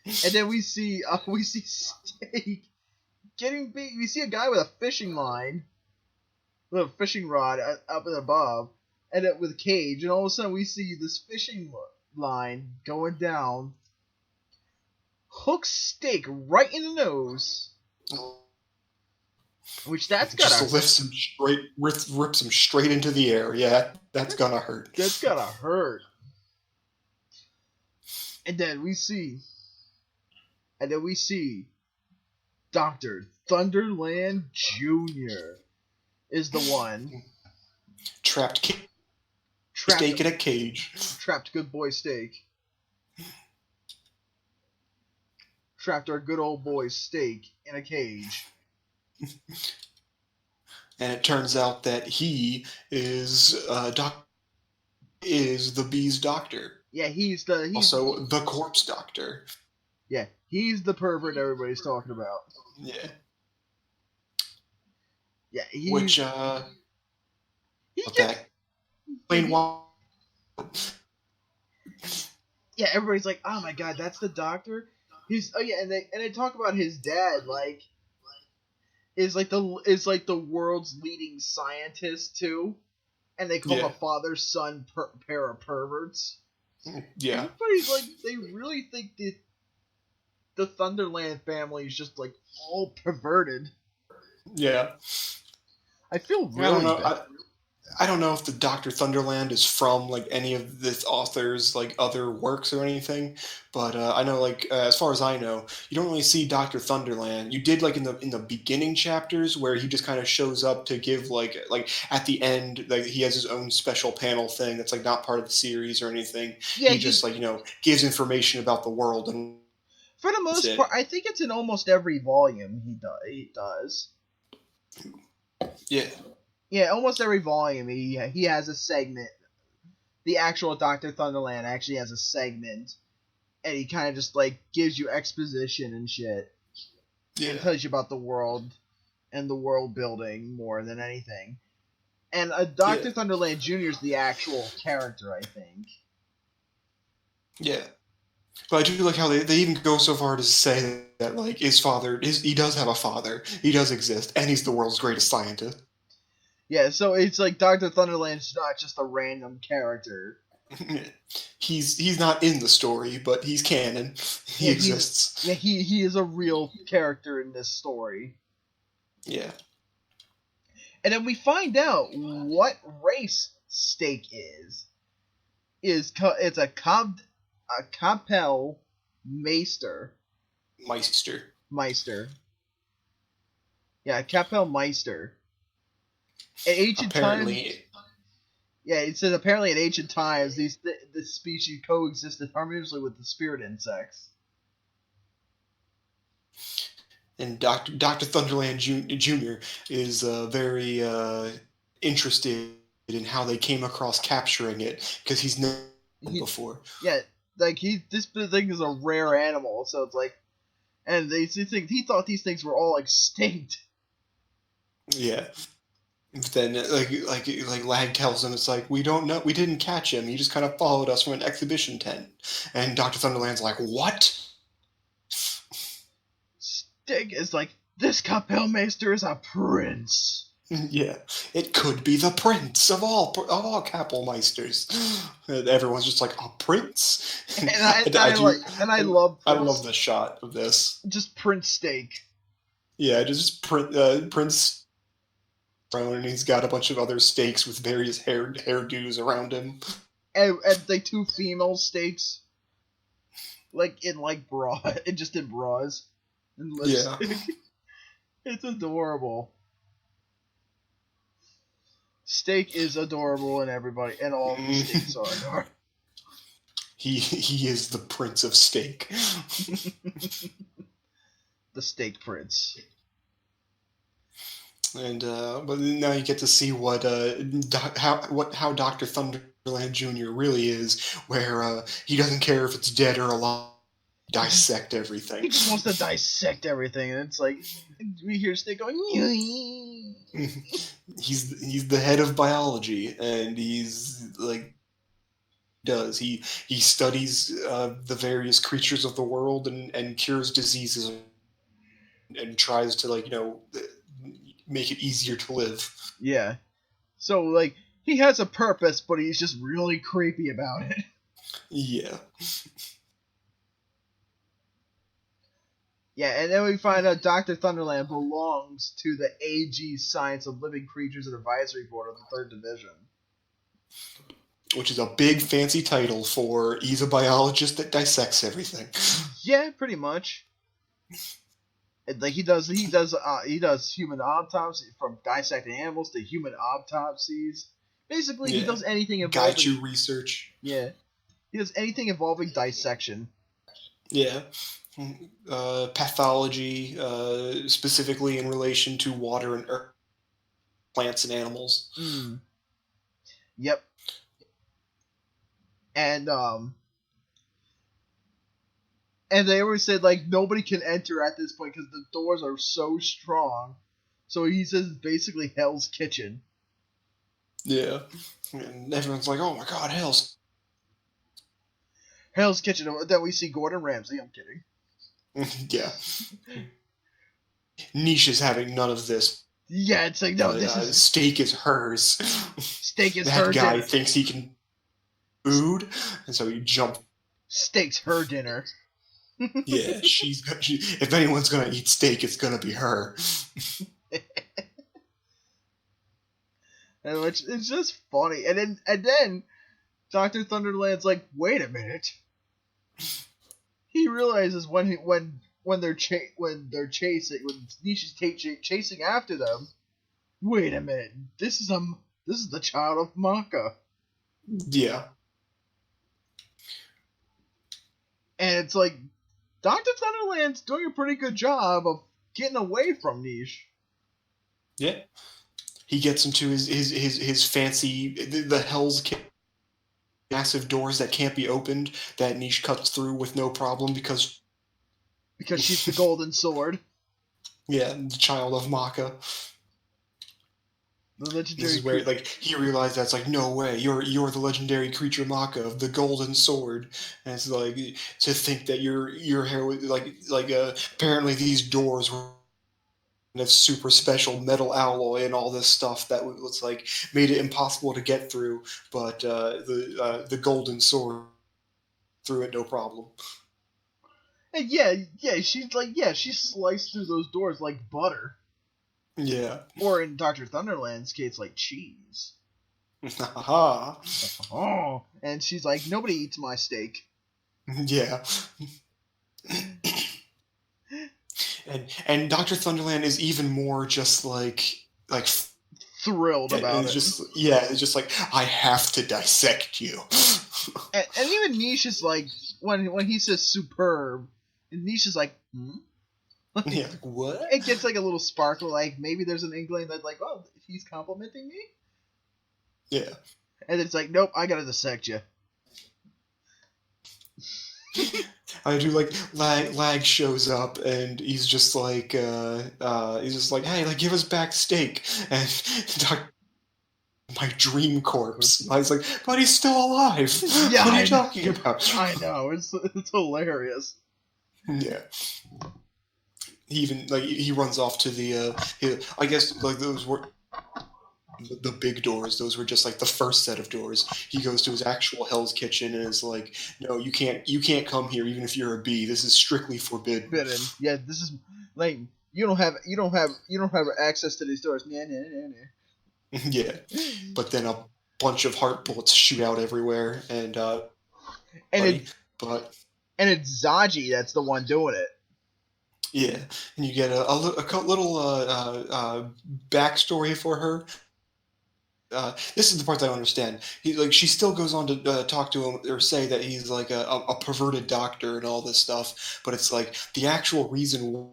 And then we see Steak getting big. We see a guy with a fishing line, with a fishing rod up and above, and with a cage. And all of a sudden, we see this fishing line going down, hooks Steak right in the nose, which lifts him straight, rips him straight into the air. Yeah, that's gonna hurt. That's gonna hurt. And then we see Dr. Thunderland Jr. is the one. Trapped Steak in a cage. Trapped good boy Steak. Trapped our good old boy Steak in a cage. And it turns out that he is the Bee's doctor. Yeah, he's also the corpse doctor. Yeah, he's the pervert everybody's talking about. Yeah. Yeah, which plain one. Yeah, everybody's like, "Oh my god, that's the doctor." And they talk about his dad like is like the world's leading scientist too, and they call him a father-son pair of perverts. Yeah, everybody's like, they really think that the Thunderland family is just like all perverted. Yeah, I feel really bad. I don't know if the Dr. Thunderland is from like any of this author's like other works or anything, but I know like as far as I know, you don't really see Dr. Thunderland. You did like in the beginning chapters where he just kind of shows up to give like at the end, like he has his own special panel thing that's like not part of the series or anything. Yeah, he just like gives information about the world, and for the most part, I think it's in almost every volume he does. Yeah. Yeah, almost every volume he has a segment. The actual Dr. Thunderland actually has a segment, and he kind of just like gives you exposition and shit. Yeah. And tells you about the world and the world building more than anything. And Dr. Thunderland Jr. is the actual character, I think. Yeah. But I do like how they even go so far to say that like his father he does have a father, he does exist, and he's the world's greatest scientist. Yeah, so it's like Dr. Thunderland's not just a random character. He's not in the story, but he's canon. He exists. He is a real character in this story. Yeah. And then we find out what race Steak is. It's a Kapell Meister. Meister. Yeah, Kapellmeister. In ancient times, yeah, it says apparently in ancient times this species coexisted harmoniously with the spirit insects. And Dr. Thunderland Jr. is very interested in how they came across capturing it, because he's never seen it before. Yeah, like this thing is a rare animal, so it's like, and he thought these things were all extinct. Yeah. But then, like Lag tells him, it's like, we don't know, we didn't catch him. He just kind of followed us from an exhibition tent. And Dr. Thunderland's like, what? Stig is like, this Kapellmeister is a prince. Yeah, it could be the prince of all Kapellmeisters. And everyone's just like, a prince? And I love the shot of this. Just Prince Steak. Yeah, just Prince Throne, and he's got a bunch of other steaks with various hairdos around him. And the two female steaks. In bras. And lipstick. Yeah. It's adorable. Steak is adorable, and all the steaks are adorable. He is the Prince of Steak. The Steak Prince. And but now you get to see how Dr. Thunderland Jr. really is, where he doesn't care if it's dead or alive. Dissect everything. He just wants to dissect everything, and it's like we hear Steak going. He's the head of biology, and he's like he studies the various creatures of the world and cures diseases and tries to make it easier to live. Yeah. So he has a purpose, but he's just really creepy about it. Yeah. Yeah, and then we find out Dr. Thunderland belongs to the AG Science of Living Creatures and Advisory Board of the 3rd Division. Which is a big fancy title for he's a biologist that dissects everything. Yeah, pretty much. He does human autopsy, from dissecting animals to human autopsies. Basically, he does anything involving Gaiju research. Yeah. He does anything involving dissection. Yeah. Pathology, specifically in relation to water and earth, plants and animals. Mm. Yep. And they always said nobody can enter at this point because the doors are so strong. So he says basically Hell's Kitchen. Yeah. And everyone's like, oh my god, Hell's Kitchen. Then we see Gordon Ramsay. I'm kidding. Yeah. Niche is having none of this. Yeah, it's like, no, this is... Steak is hers. Steak is her dinner. That guy thinks he can food, and so he jumped. Steak's her dinner. Yeah, if anyone's gonna eat steak, it's gonna be her. And which it's just funny. And then Dr. Thunderland's like, wait a minute. He realizes when Niche is chasing after them. Wait a minute, this is the child of Manga. Yeah. And it's like Dr. Thunderland's doing a pretty good job of getting away from Niche. Yeah. He gets into his fancy the Hell's Kitchen. Massive doors that can't be opened that Niche cuts through with no problem because she's the golden sword. Yeah, the child of Maka. The legendary. This is where he realized that's no way, you're the legendary creature Maka of the golden sword, and it's to think that your hair was apparently these doors were of super special metal alloy and all this stuff that was made it impossible to get through, but the golden sword through it no problem. And she sliced through those doors like butter. Yeah. Or in Dr. Thunderland's case, like cheese. Haha. Oh, and she's like, nobody eats my steak. Yeah. And Dr. Thunderland is even more just like thrilled about it. It's just like, I have to dissect you. And even Niche is like, when he says superb, and Niche is like, Like, yeah, like, what? It gets like a little sparkle, like maybe there's an inkling that like, oh, he's complimenting me? Yeah. And it's like, nope, I gotta dissect you. I do like Lag shows up and he's just like hey, like, give us back steak. And my dream corpse. I was like, but he's still alive. Yeah, what are you talking about? I know, it's hilarious. Yeah. He even he runs off to the I guess like those were the big doors. Those were just like the first set of doors. He goes to his actual Hell's Kitchen and is like, no, you can't come here even if you're a bee. This is strictly forbidden. Yeah, this is like you don't have access to these doors. Nah. Yeah, but then a bunch of heart bullets shoot out everywhere, and it's Zaji that's the one doing it. Yeah, and you get a little backstory for her. This is the part that I don't understand. She still goes on to talk to him or say that he's like a perverted doctor and all this stuff, but it's like the actual reason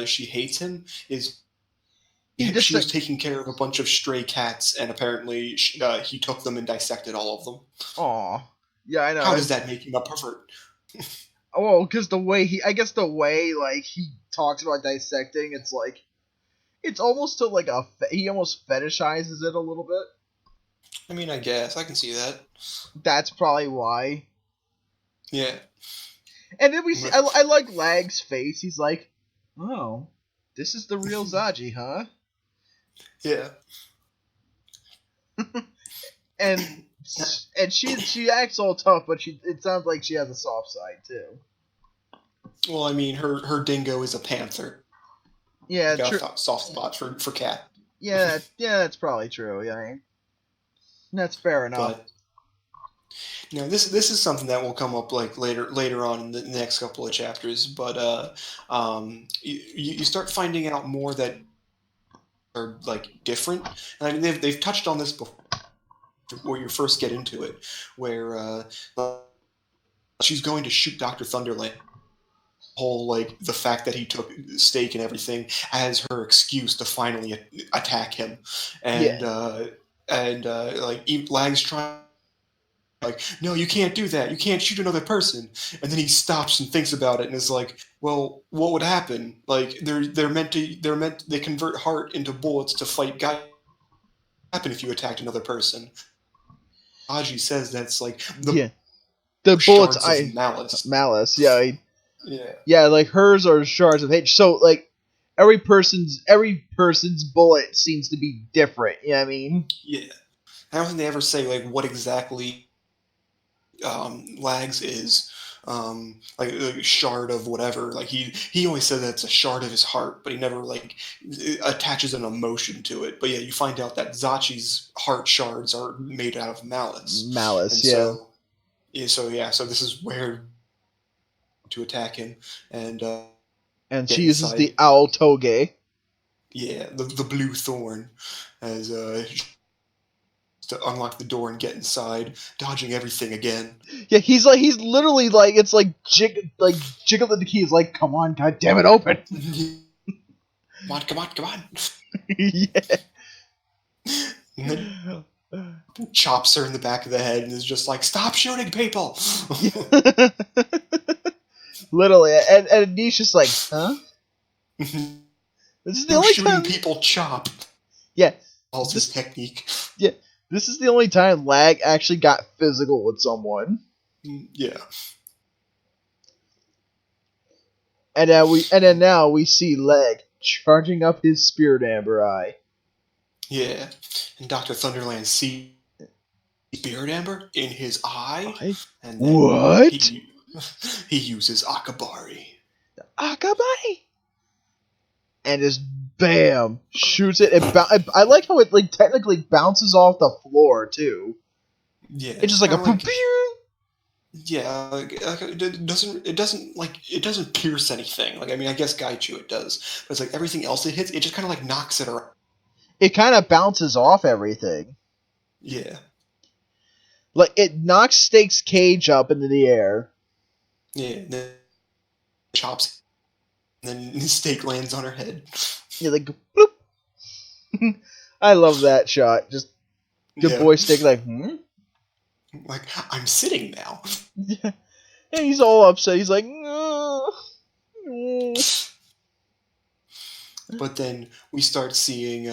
she hates him is she was taking care of a bunch of stray cats, and apparently he took them and dissected all of them. Aw. Yeah, I know. How does that make him a pervert? Oh, because the way he talks about dissecting, it's like, it's almost to like he almost fetishizes it a little bit. I mean, I guess I can see that. That's probably why. Yeah. And then we see, I like Lag's face. He's like, oh, this is the real Zaji, huh? Yeah. and she acts all tough, but it sounds like she has a soft side too. Well, I mean, her dingo is a panther. Yeah, got a soft spot for cat. Yeah, that's probably true. Yeah, that's fair enough. But, this is something that will come up like later on in the next couple of chapters. But you start finding out more that are like different. And I mean, they've touched on this before, where you first get into it, where she's going to shoot Dr. Thunderland. Whole the fact that he took steak and everything as her excuse to finally attack him, and Lag's trying no, you can't do that, you can't shoot another person, and then he stops and thinks about it and is like, well, what would happen? They convert heart into bullets to fight guys. What would happen if you attacked another person? Aji says that's the bullets of malice. Yeah. Yeah, hers are shards of hate. So, every person's bullet seems to be different. You know what I mean? Yeah. I don't think they ever say, what exactly Lag's is. A shard of whatever. He always said that it's a shard of his heart, but he never, attaches an emotion to it. But, yeah, you find out that Zachi's heart shards are made out of malice. So this is where to attack him, and she uses the owl toge. Yeah, the blue thorn as to unlock the door and get inside, dodging everything again. Yeah, he's literally it's jiggling the keys, come on, god damn it, open. Come on. Yeah. And then chops her in the back of the head and is just like, stop shooting people. Literally, and Nisha's like, huh? This is the only shooting time people chop. Yeah, All this technique. Yeah, this is the only time Lag actually got physical with someone. Yeah. And then now we see Lag charging up his Spirit Amber Eye. Yeah, and Dr. Thunderland sees Spirit Amber in his eye. And then what? He uses Akabari. Akabari! And just bam! Shoots it. I like how it technically bounces off the floor, too. Yeah. It's just like a... Yeah, it doesn't pierce anything. Like, I mean, I guess Gaichu it does, but it's like everything else it hits, it just kind of like knocks it around. It kind of bounces off everything. Yeah, Like, it knocks Steak's cage up into the air. yeah. And then chops, and then the steak lands on her head. Yeah, like bloop. I love that shot. Just good boy Steak, like Like, I'm sitting now. Yeah. And he's all upset. He's like, But then we start seeing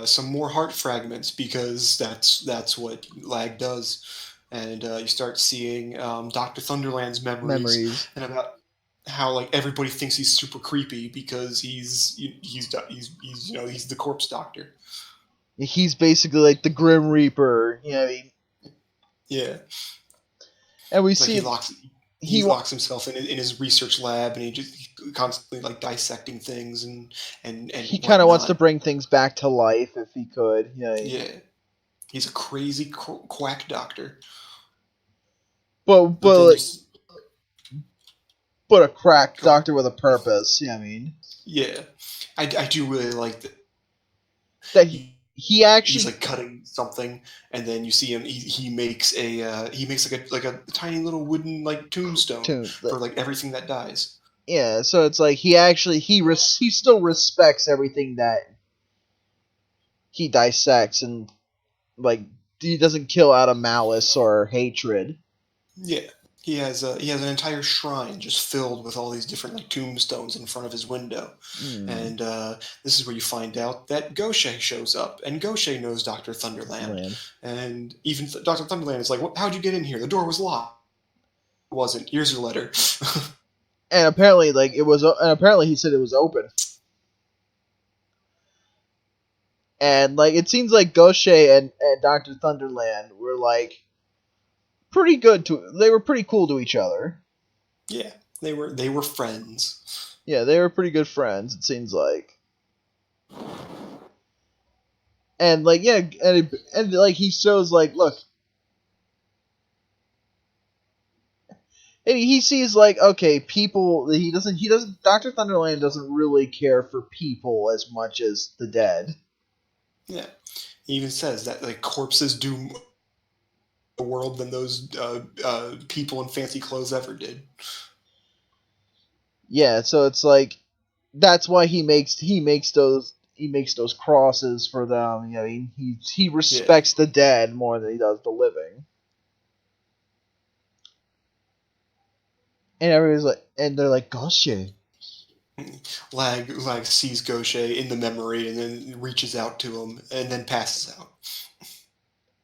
some more heart fragments because that's what Lag does, and you start seeing Dr. Thunderland's memories and about how like everybody thinks he's super creepy because he's the corpse doctor. He's basically like the Grim Reaper. You know what I mean? Yeah. And we Like see he locks himself in his research lab, and he just constantly like dissecting things and he kind of wants to bring things back to life if he could. Yeah, he's a crazy quack doctor. But a crack doctor with a purpose. Yeah, I mean. Yeah, I do really like that he actually he's like cutting something, and then you see him. He makes like a tiny little wooden like tombstone for like everything that dies. Yeah, so it's like he still respects everything that he dissects, and like he doesn't kill out of malice or hatred. Yeah, he has an entire shrine just filled with all these different like tombstones in front of his window, and this is where you find out that Goshe shows up, and Goshe knows Dr. Thunderland, and even Dr. Thunderland is like, "How'd you get in here? The door was locked." It wasn't. Here's your letter. And apparently, he said it was open. And like it seems like Goshe and Dr. Thunderland were like pretty good they were pretty cool to each other. Yeah, they were friends. Yeah, they were pretty good friends, it seems like. And like and like he shows like, look. And he sees like, okay, people Dr. Thunderland doesn't really care for people as much as the dead. Yeah. He even says that like corpses do more the world than those people in fancy clothes ever did. Yeah, so it's like that's why he makes those crosses for them. You know, he respects the dead more than he does the living. And everybody's like, and they're like, Goshe. Lag sees Goshe in the memory and then reaches out to him and then passes out.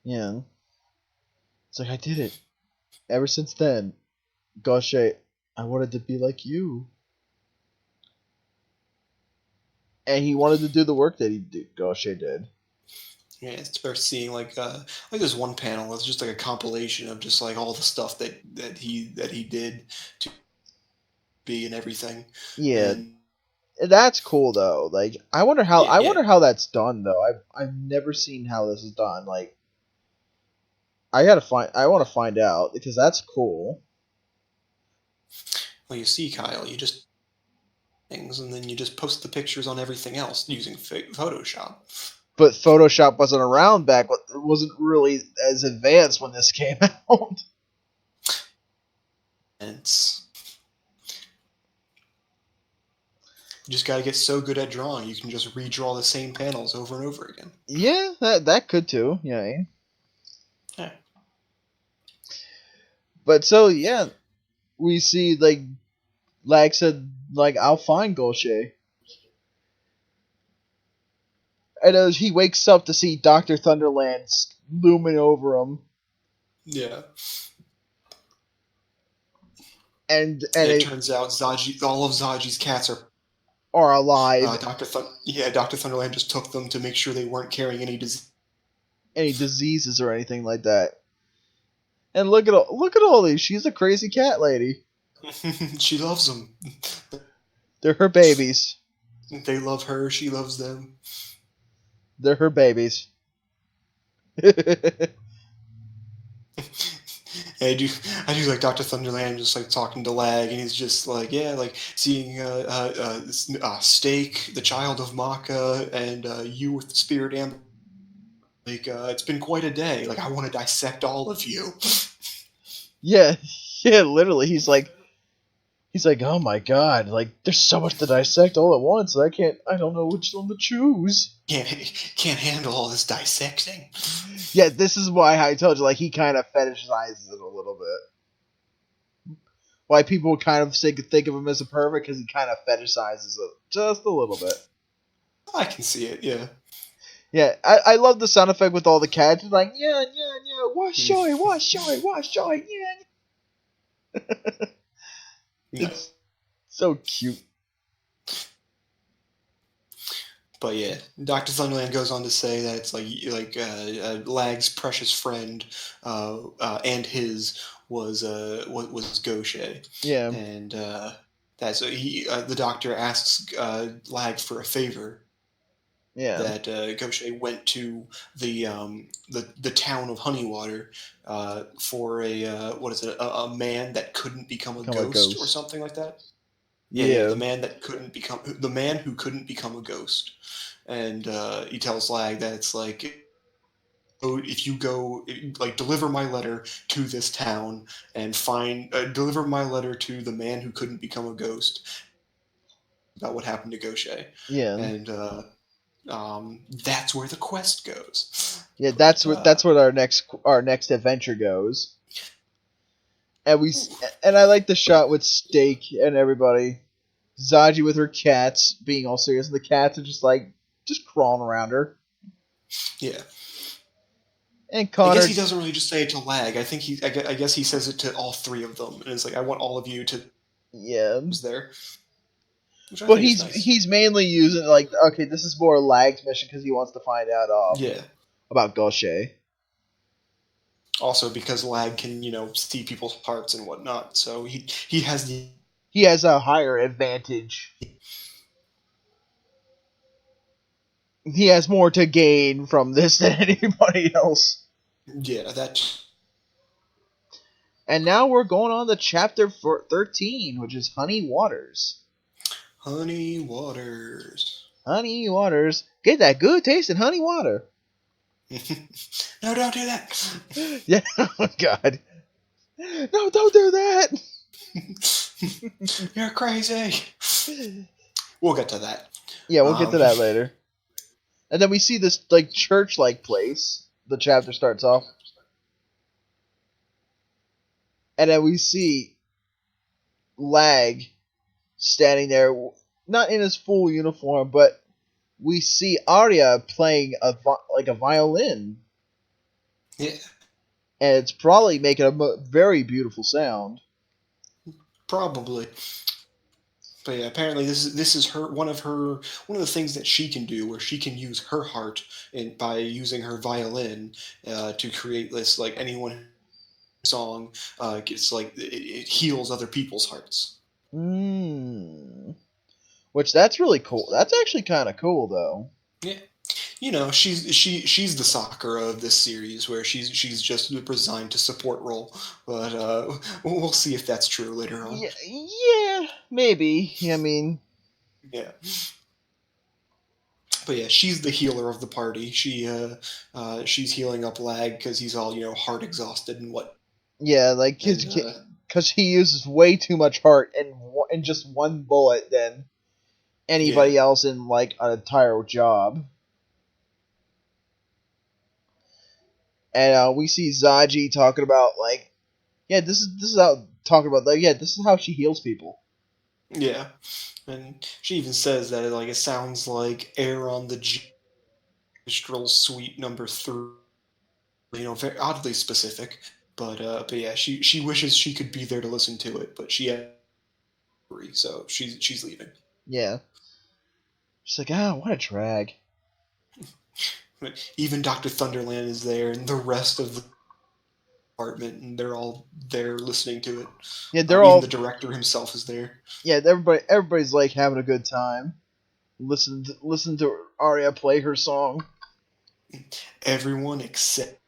Yeah. It's like, I did it. Ever since then, Goshe, I wanted to be like you. And he wanted to do the work that Goshe did. Yeah, it's start seeing like there's one panel that's just like a compilation of just like all the stuff that he did to be and everything. Yeah, and that's cool though. Like I wonder how that's done though. I've never seen how this is done. Like I want to find out because that's cool. Well, you see, Kyle, you just things and then you just post the pictures on everything else using Photoshop. But Photoshop wasn't around it wasn't really as advanced when this came out. And you just got to get so good at drawing, you can just redraw the same panels over and over again. Yeah, that could too. Yeah. But so yeah, we see like Lag said like I'll find Goshe. And as he wakes up to see Dr. Thunderland looming over him. Yeah. And it turns out all of Zaji's cats are alive. Dr. Thunderland just took them to make sure they weren't carrying any diseases or anything like that. And look at all these. She's a crazy cat lady. She loves them. They're her babies. They love her. She loves them. They're her babies. I do like Dr. Thunderland just like talking to Lag, and he's just like, yeah, like seeing Steak, the child of Maka, and you with the spirit amber. Like, it's been quite a day. Like, I want to dissect all of you. Yeah, yeah, literally. He's like, oh my god, like, there's so much to dissect all at once. I don't know which one to choose. Can't handle all this dissecting. Yeah, this is why I told you, like, he kind of fetishizes it a little bit. Why people kind of think of him as a pervert, because he kind of fetishizes it just a little bit. I can see it, yeah. Yeah, I love the sound effect with all the cats. It's like, yeah, wash joy, yeah. It's so cute. But yeah, Dr. Thunderland goes on to say that it's Lag's precious friend and his was Gaucher. Yeah. And the doctor asks Lag for a favor. Yeah. That Gaucher went to the town of Honeywater for a man that couldn't become a ghost or something like that. Yeah, the man who couldn't become a ghost. And he tells Lag that it's like, oh, if you go, like, deliver my letter to this town and deliver my letter to the man who couldn't become a ghost about what happened to Gaucher. Yeah. And that's where the quest goes. Yeah, that's where our next adventure goes. And I like the shot with Steak and everybody. Zaji with her cats being all serious, and the cats are just crawling around her. Yeah. And Connor, I guess he doesn't really just say it to Lag. I guess he says it to all three of them, and it's like, I want all of you to. Yeah. There. But he's mainly using, like, okay, this is more Lag's mission because he wants to find out about Gaucher. Also, because Lag can, see people's hearts and whatnot, so he has a higher advantage. He has more to gain from this than anybody else. Yeah, that. And now we're going on to chapter 13, which is Honey Waters. Honey Waters. Honey Waters. Get that good tasting honey water. No, don't do that. Yeah, oh god. No, don't do that. You're crazy. We'll get to that. Yeah, we'll get to that later. And then we see this, like, church-like place. The chapter starts off. And then we see Lag standing there, not in his full uniform, but we see Arya playing a violin. Yeah. And it's probably making a very beautiful sound. Probably. But yeah, apparently this is one of the things that she can do, where she can use her heart by using her violin to create this, like, anyone song gets, like, it heals other people's hearts. Which, that's really cool. That's actually kind of cool, though. Yeah. She's the Sakura of this series, where she's just resigned to support role, but we'll see if that's true later on. Yeah, maybe. I mean, yeah. But yeah, she's the healer of the party. She's healing up Lag because he's all heart exhausted and what. Yeah, like because he uses way too much heart in just one bullet than anybody else in, like, an entire job. And we see Zaji talking about, like, this is how she heals people. Yeah, and she even says that it sounds like air on the Magistral Suite number 3. Very oddly specific, but yeah, she wishes she could be there to listen to it, but she had so she's leaving. Yeah, she's like, what a drag. Even Dr. Thunderland is there, and the rest of the department, and they're all there listening to it. Yeah, even the director himself is there. Yeah, everybody's, like, having a good time. Listen to Arya play her song. Everyone except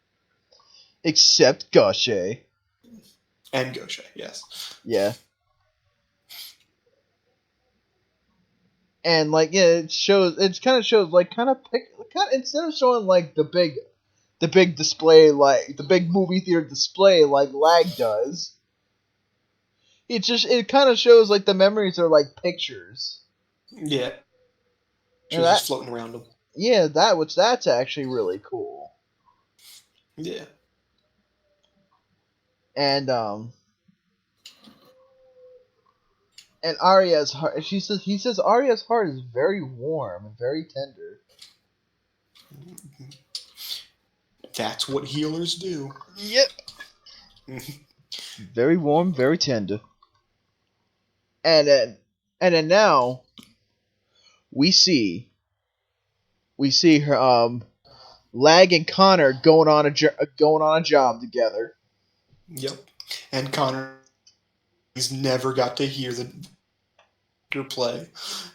Gaucher. And Goshe, yes. Yeah. And like, yeah, it kind of shows like instead of showing like the big display, like the big movie theater display like Lag does, it kind of shows like the memories are like pictures. Yeah. And Just floating around them. Yeah, that's actually really cool. Yeah. And Arya's heart. He says Arya's heart is very warm and very tender. That's what healers do. Yep. Very warm, very tender. And then now we see her Lag and Connor going on a job together. Yep. And Connor, he's never got to hear the play,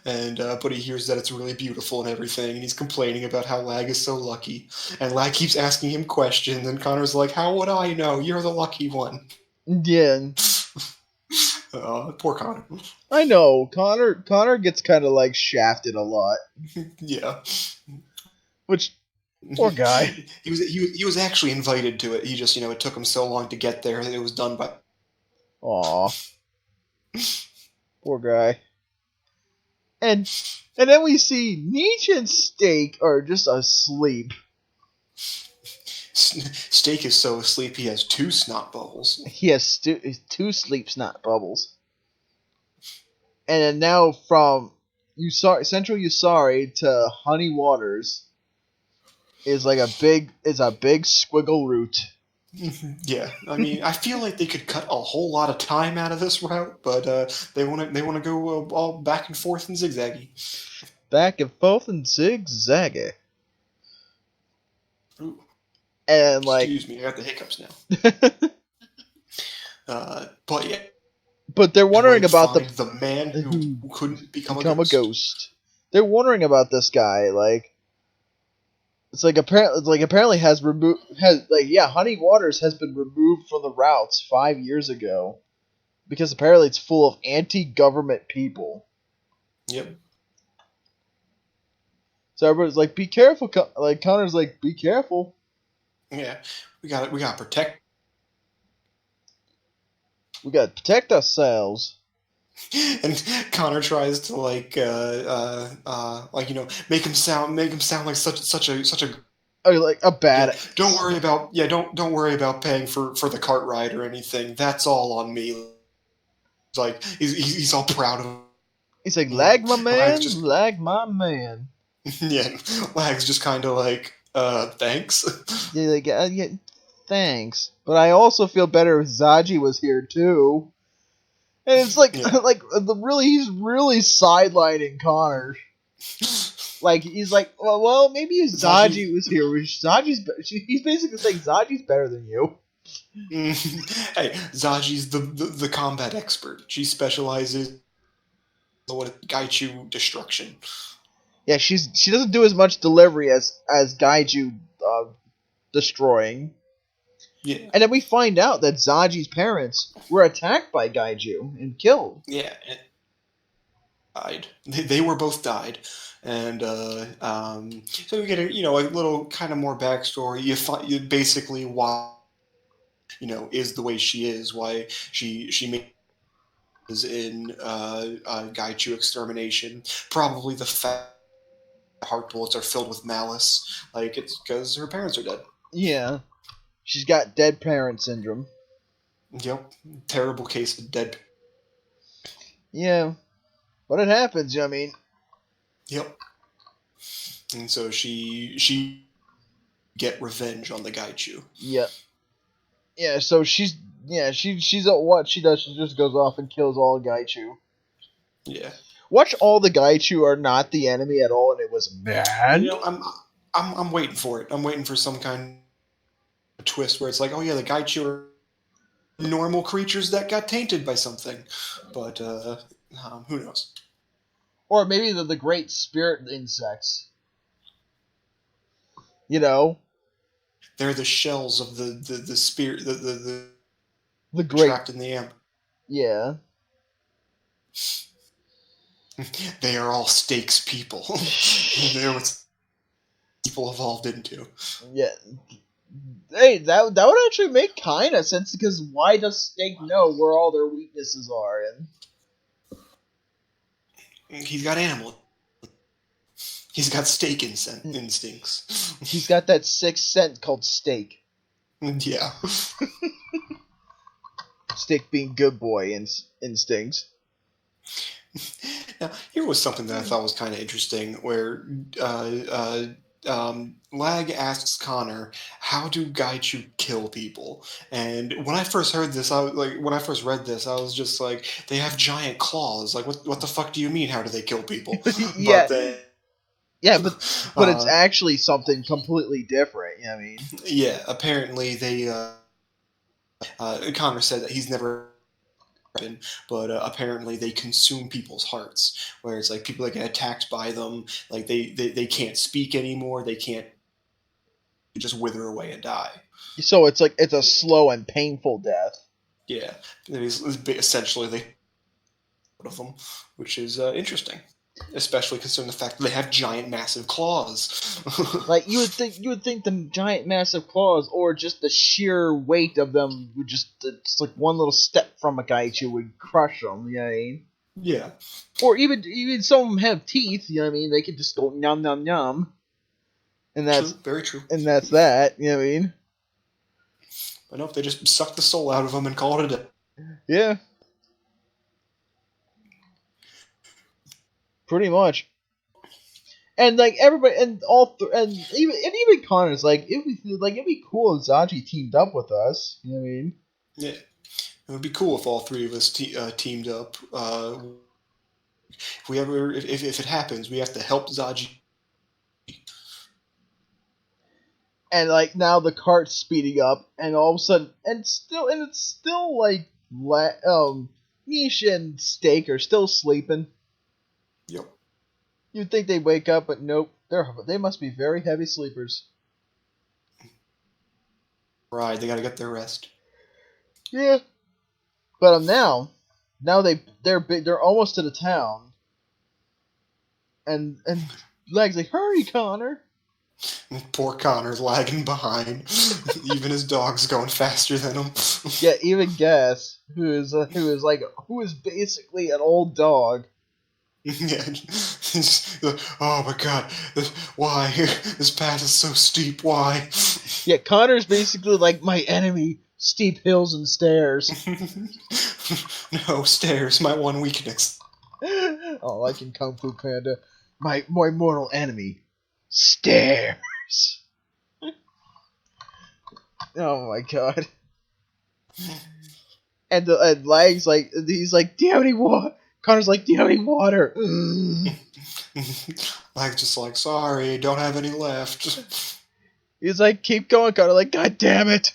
and but he hears that it's really beautiful and everything, and he's complaining about how Lag is so lucky, and Lag keeps asking him questions, and Connor's like, "How would I know? You're the lucky one." Yeah. Poor Connor. I know Connor gets kind of like shafted a lot. Yeah. Which poor guy. he was actually invited to it. He just it took him so long to get there. It was done by. Aw. Poor guy. And then we see Nietzsche and Steak are just asleep. Steak is so asleep he has 2 snot bubbles. He has 2 sleep snot bubbles. And then now from Central Usari to Honey Waters is like a big squiggle route. Yeah, I mean, I feel like they could cut a whole lot of time out of this route, but they want to go all back and forth and zigzaggy. Back and forth and zigzaggy. Ooh. And like, excuse me, I got the hiccups now. But yeah. But they're wondering about the man who couldn't become a ghost. They're wondering about this guy, like. It's like apparently Honey Waters has been removed from the routes 5 years ago because apparently it's full of anti-government people. Yep. So everybody's like, "Be careful!" Like Connor's like, "Be careful." Yeah, we got to protect. We got to protect ourselves. And Connor tries to make him sound like such a like a bad. Don't worry about paying for the cart ride or anything. That's all on me. It's like he's all proud of him. He's like, "Lag my man, lag my man." Yeah, Lag's just kind of like, thanks. Yeah, like, yeah, thanks. But I also feel better if Zaji was here too. And it's like, he's really sidelining Connor. Like, he's like, well, maybe if Zaji was here. He's basically saying Zaji's better than you. Hey, Zaji's the combat expert. She specializes in Gaichu destruction. Yeah, she doesn't do as much delivery as Gaiju destroying. Yeah. And then we find out that Zaji's parents were attacked by Gaiju and killed. Yeah, and died. They were both died, and so we get a little kind of more backstory. You basically why is the way she is, why she is in Gaiju extermination. Probably the fact heart bullets are filled with malice. Like, it's because her parents are dead. Yeah. She's got dead parent syndrome. Yep. Terrible case of dead. Yeah. But it happens, I mean. Yep. And so she get revenge on the Gaichu. Yeah. Yeah, so she's what she does, she just goes off and kills all Gaichu. Yeah. Watch all the Gaichu are not the enemy at all, and it was bad. I'm waiting for it. I'm waiting for some kind of twist where it's like, oh yeah, the Gaichu are normal creatures that got tainted by something. But who knows? Or maybe the great spirit insects. You know? They're the shells of the spirit, the The great... trapped in the amber. Yeah. They are all stakes people. They're what people evolved into. Yeah. Hey, that would actually make kind of sense, because why does Steak know where all their weaknesses are? And he's got animal. He's got steak instincts. He's got that sixth sense called steak. Yeah. Steak being good boy instincts. Now, here was something that I thought was kind of interesting, where Lag asks Connor, "How do Gaichu kill people?" And when I first heard this, when I first read this, I was just like, "They have giant claws. Like, what the fuck do you mean? How do they kill people?" Yeah. But then, yeah, but it's actually something completely different. You know what I mean? Yeah. Apparently, they Connor said that he's never. But apparently they consume people's hearts, where it's like people that get attacked by them, like they can't speak anymore, they can't, just wither away and die. So it's like it's a slow and painful death. Yeah, essentially they of them, which is interesting, especially considering the fact that they have giant, massive claws. Like you would think the giant, massive claws, or just the sheer weight of them, would it's like one little step from a Gaichu would crush them. You know what I mean? Yeah. Or even some of them have teeth. You know what I mean? They could just go nom nom nom, and that's true, very true. And that's that. You know what I mean? I know if they just suck the soul out of them and call it a day. Yeah. Pretty much. And like everybody, and even Connor's like, it'd be cool if Zaji teamed up with us. You know what I mean? Yeah, it would be cool if all three of us teamed up. If it happens, we have to help Zaji. And like now the cart's speeding up, and all of a sudden, it's still like Nisha and Steak are still sleeping. Yep. You'd think they'd wake up, but nope. They must be very heavy sleepers. Right, they gotta get their rest. Yeah. But now they're almost to the town. And Leg's like, "Hurry, Connor." And poor Connor's lagging behind. Even his dog's going faster than him. Yeah, even Gas, who is basically an old dog. Yeah. Oh my god, why? This path is so steep, why? Yeah, Connor's basically like my enemy, steep hills and stairs. No, stairs, my one weakness. Oh, like in Kung Fu Panda, my mortal enemy, stairs. Oh my god. And Lag's like, he's like, "Do you have any water?" Connor's like, "Do you have any water?" Like, just like, "Sorry, don't have any left." He's like, "Keep going," Connor. Like, "God damn it!"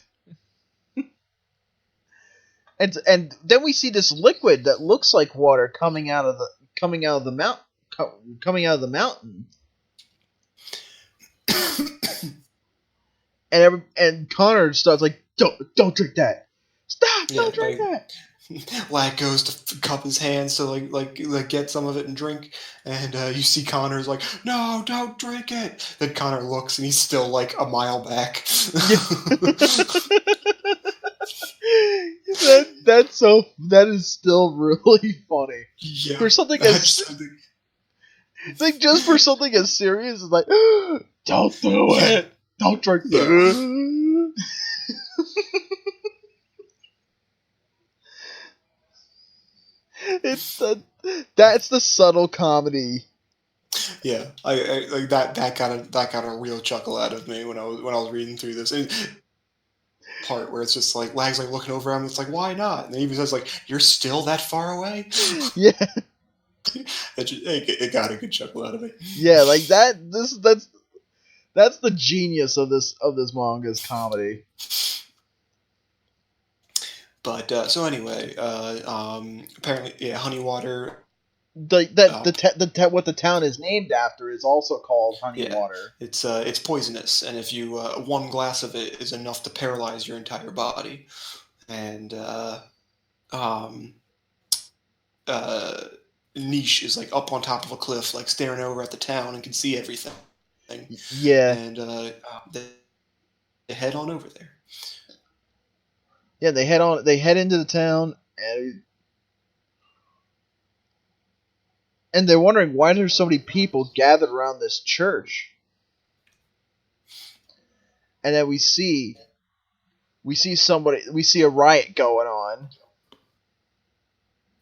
And then we see this liquid that looks like water coming out of the mountain. And Connor starts like, "Don't drink that! Stop! Don't drink that!" Lag goes to cup his hands to like get some of it and drink, and you see Connor's like, "No, don't drink it." Then Connor looks and he's still like a mile back. That is still really funny. Yeah, for something as like just for something as serious as like, "Don't do it. Don't drink that." That's the subtle comedy. Yeah, I like that got a real chuckle out of me when I was reading through this. Part where it's just like Lag's like looking over him, and it's like, "Why not?" And then he even says like, "You're still that far away?" Yeah. It got a good chuckle out of me. Yeah, like that. That's the genius of this manga's comedy. But so anyway, apparently, yeah, honey water. What the town is named after is also called honey water. It's poisonous, and if you one glass of it is enough to paralyze your entire body. and Niche is like up on top of a cliff, like staring over at the town and can see everything. Yeah. And they head on over there. Yeah, they head into the town, and they're wondering why there's so many people gathered around this church. And then we see a riot going on.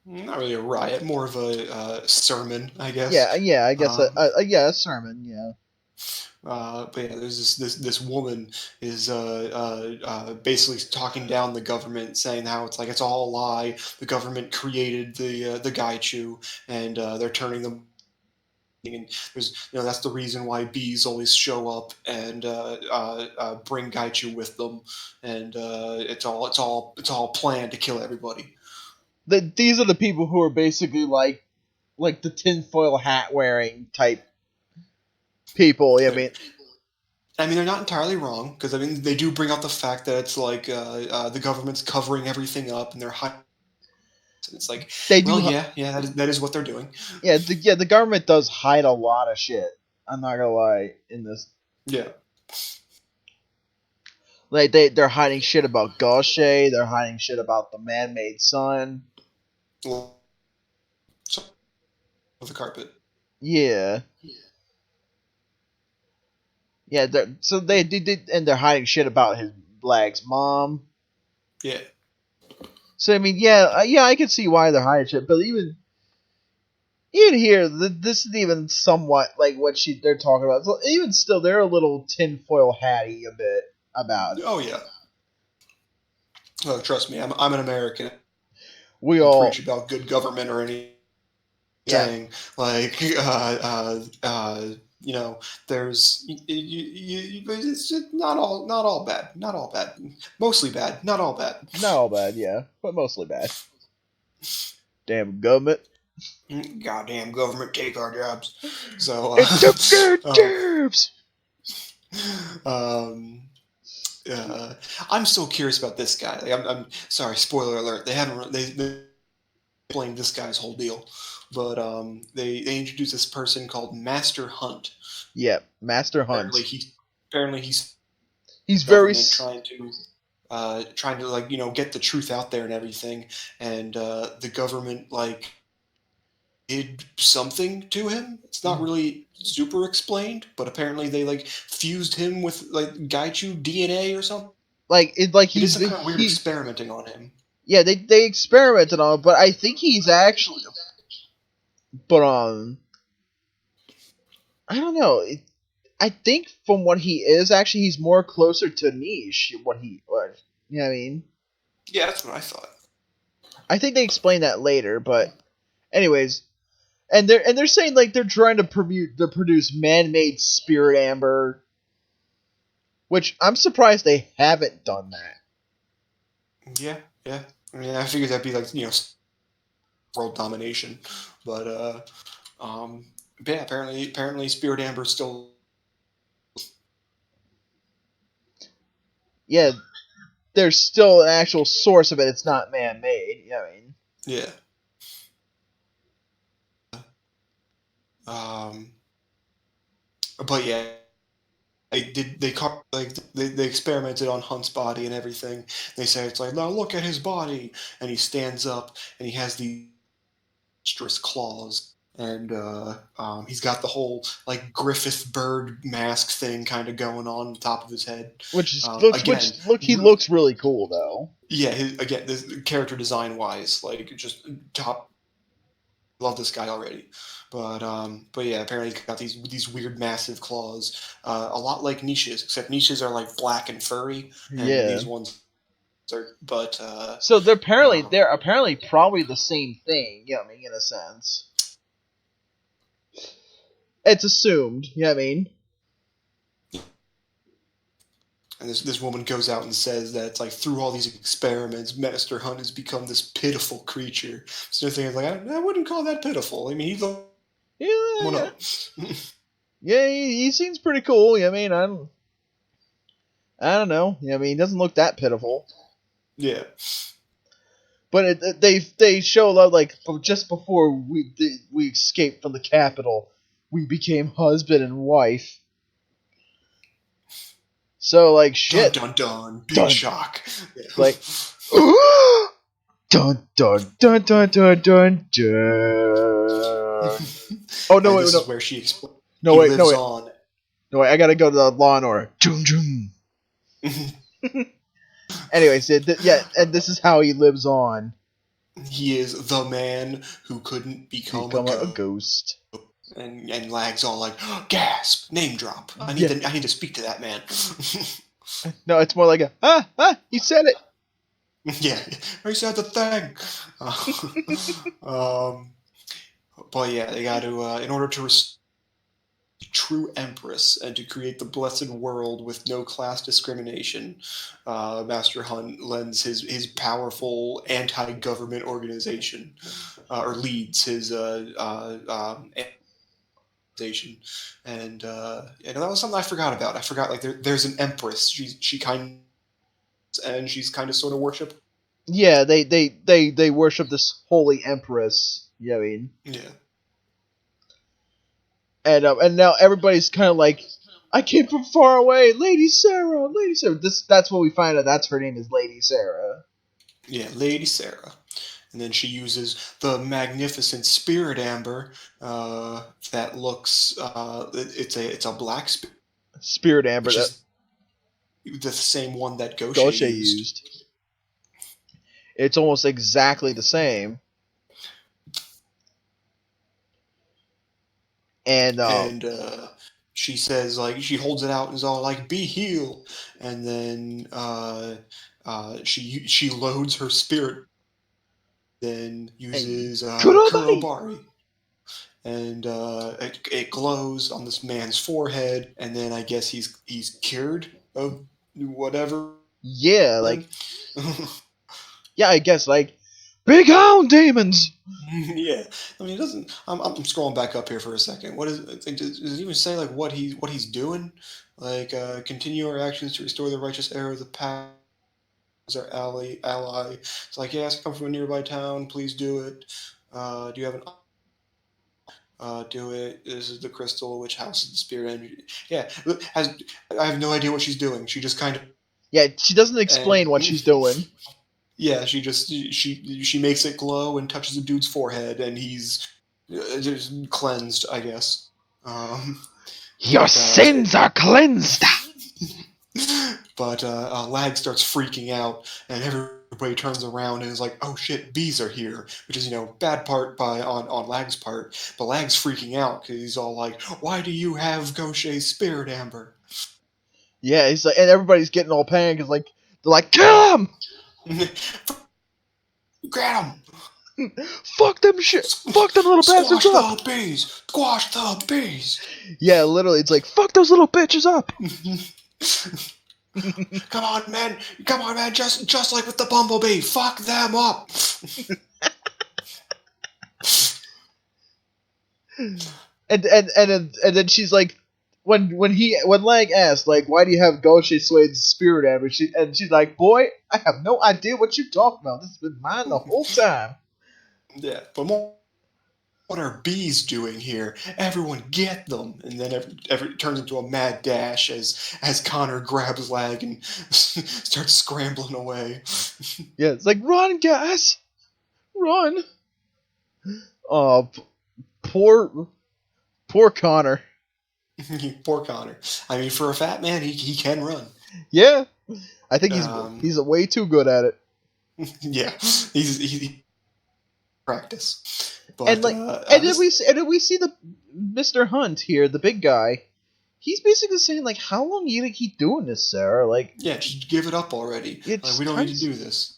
Not really a riot, more of a sermon, I guess. Yeah, I guess a sermon, yeah. But yeah, there's this woman is basically talking down the government, saying how it's all a lie. The government created the Gaichu, and they're turning them. And there's that's the reason why bees always show up and bring Gaichu with them, and it's all planned to kill everybody. These are the people who are basically like the tinfoil hat wearing type people. I mean, they're not entirely wrong, because they do bring out the fact that it's like the government's covering everything up and they're hiding. It's like, that is what they're doing. Yeah, the government does hide a lot of shit. I'm not gonna lie in this. Yeah. Like they're hiding shit about Gaucher. They're hiding shit about the man-made sun. With the carpet. Yeah. Yeah, so they did, and they're hiding shit about his Lag's mom. Yeah. So I mean, I can see why they're hiding shit, but even here, this is even somewhat like what they're talking about. So even still, they're a little tinfoil hatty a bit about it. Oh yeah. Oh, trust me, I'm an American. We all preach about good government or anything. Yeah. Like there's it's just not all bad, mostly bad, not all bad, yeah, but mostly bad. Damn government. Goddamn government, take our jobs. So it's the good jobs. I'm still curious about this guy. Like, I'm sorry, spoiler alert. They haven't they explained this guy's whole deal, but they introduced this person called Master Hunt. Yeah, Master Hunt. Apparently he's very trying to get the truth out there and everything, and the government did something to him. It's not really super explained, but apparently they fused him with Gaichu DNA or something. He's some kind of weird experimenting on him. Yeah, they experimented on him, but I think he's actually. But I don't know. I think from what he is, actually, he's more closer to Niche. You know what I mean? Yeah, that's what I thought. I think they explain that later, but anyways, and they're saying they're trying to produce man-made spirit amber, which I'm surprised they haven't done that. Yeah. I mean, I figured that'd be world domination, but yeah, apparently spirit amber is still. Yeah, there's still an actual source of it. It's not man-made. You know what I mean? Yeah. But yeah, they experimented on Hunt's body and everything. They say it's now look at his body, and he stands up and he has the monstrous claws, and he's got the whole Griffith bird mask thing kind of going on top of his head. He looks really cool though. Yeah, this character design wise, just top. Love this guy already, but yeah, apparently he's got these weird massive claws, a lot like Niche's, except Niche's are black and furry, and these ones are. But so they're apparently probably the same thing. You know what I mean? In a sense, it's assumed. You know what I mean? And this woman goes out and says that through all these experiments, Master Hunt has become this pitiful creature. So they're thinking I wouldn't call that pitiful. I mean, he's yeah, he seems pretty cool. I mean, I don't know. I mean, he doesn't look that pitiful. Yeah. But they show love like just before we escaped from the capital, we became husband and wife. So like shit. Dun dun dun. Big shock. Yeah. Like dun dun dun dun dun dun dun. Oh no! Wait, this no. is where she explains. No wait, lives on. No wait. I gotta go to the Law and Order. Anyways, and this is how he lives on. He is the man who couldn't become a ghost. And Lag's all like, gasp, name drop. I need to speak to that man. No, it's more like he said it. Yeah, he said the thing. But yeah, they got to, in order to restore the true Empress and to create the blessed world with no class discrimination, Master Hunt lends his powerful anti-government organization, or leads his organization. And that was something I forgot about. I forgot, like, there's an Empress. She kind of, and she's kind of sort of worshipped. Yeah, they worship this holy Empress. Yeah, I mean. Yeah. And now everybody's kind of like, I came from far away, Lady Sarah, Lady Sarah. That's what we find out. That's her name is Lady Sarah. Yeah, Lady Sarah. And then she uses the magnificent spirit amber that looks. It's a black spirit amber. Which is the same one that Goshe used. It's almost exactly the same. And she says, like, she holds it out and is all like, "Be healed," and then she loads her spirit, then uses Kurobari, and it glows on this man's forehead, and then I guess he's cured of whatever. Yeah, like yeah, I guess like big hound demons. Yeah, I mean, it doesn't. I'm scrolling back up here for a second. What is? Does it even say like what he's doing? Like, continue our actions to restore the righteous era of the past. Our ally. It's like, yes, I come from a nearby town. Please do it. Do you have an? Do it. This is the crystal which houses the spirit energy. Yeah, I have no idea what she's doing. She just kind of. Yeah, she doesn't explain what she's doing. Yeah, she makes it glow and touches the dude's forehead, and he's just cleansed, I guess. Your sins are cleansed! But Lag starts freaking out, and everybody turns around and is like, "Oh shit, bees are here," which is, bad part on Lag's part. But Lag's freaking out because he's all like, "Why do you have Goshe's spirit amber?" Yeah, he's like, and everybody's getting all panicked. It's like they're like, "Kill him! Get him! Fuck them shit! Fuck them little bastards up! Squash the bees! Yeah, literally, it's like, fuck those little bitches up! Come on, man! Just like with the bumblebee, fuck them up! and then she's like, when Lag asked, like, why do you have Goshe Suede's spirit amber? She's like, boy, I have no idea what you're talking about. This has been mine the whole time. Yeah, but what are bees doing here? Everyone get them! And then it turns into a mad dash as Connor grabs Lag and starts scrambling away. Yeah, it's like, run, guys! Run! Oh, poor Connor. Poor Connor. I mean, for a fat man, he can run. Yeah, I think he's way too good at it. Yeah, he's practice. But, and then we see the Mr. Hunt here, the big guy. He's basically saying, like, how long do you think he's doing this, Sarah? Like, yeah, just give it up already. Like, we don't need to do this.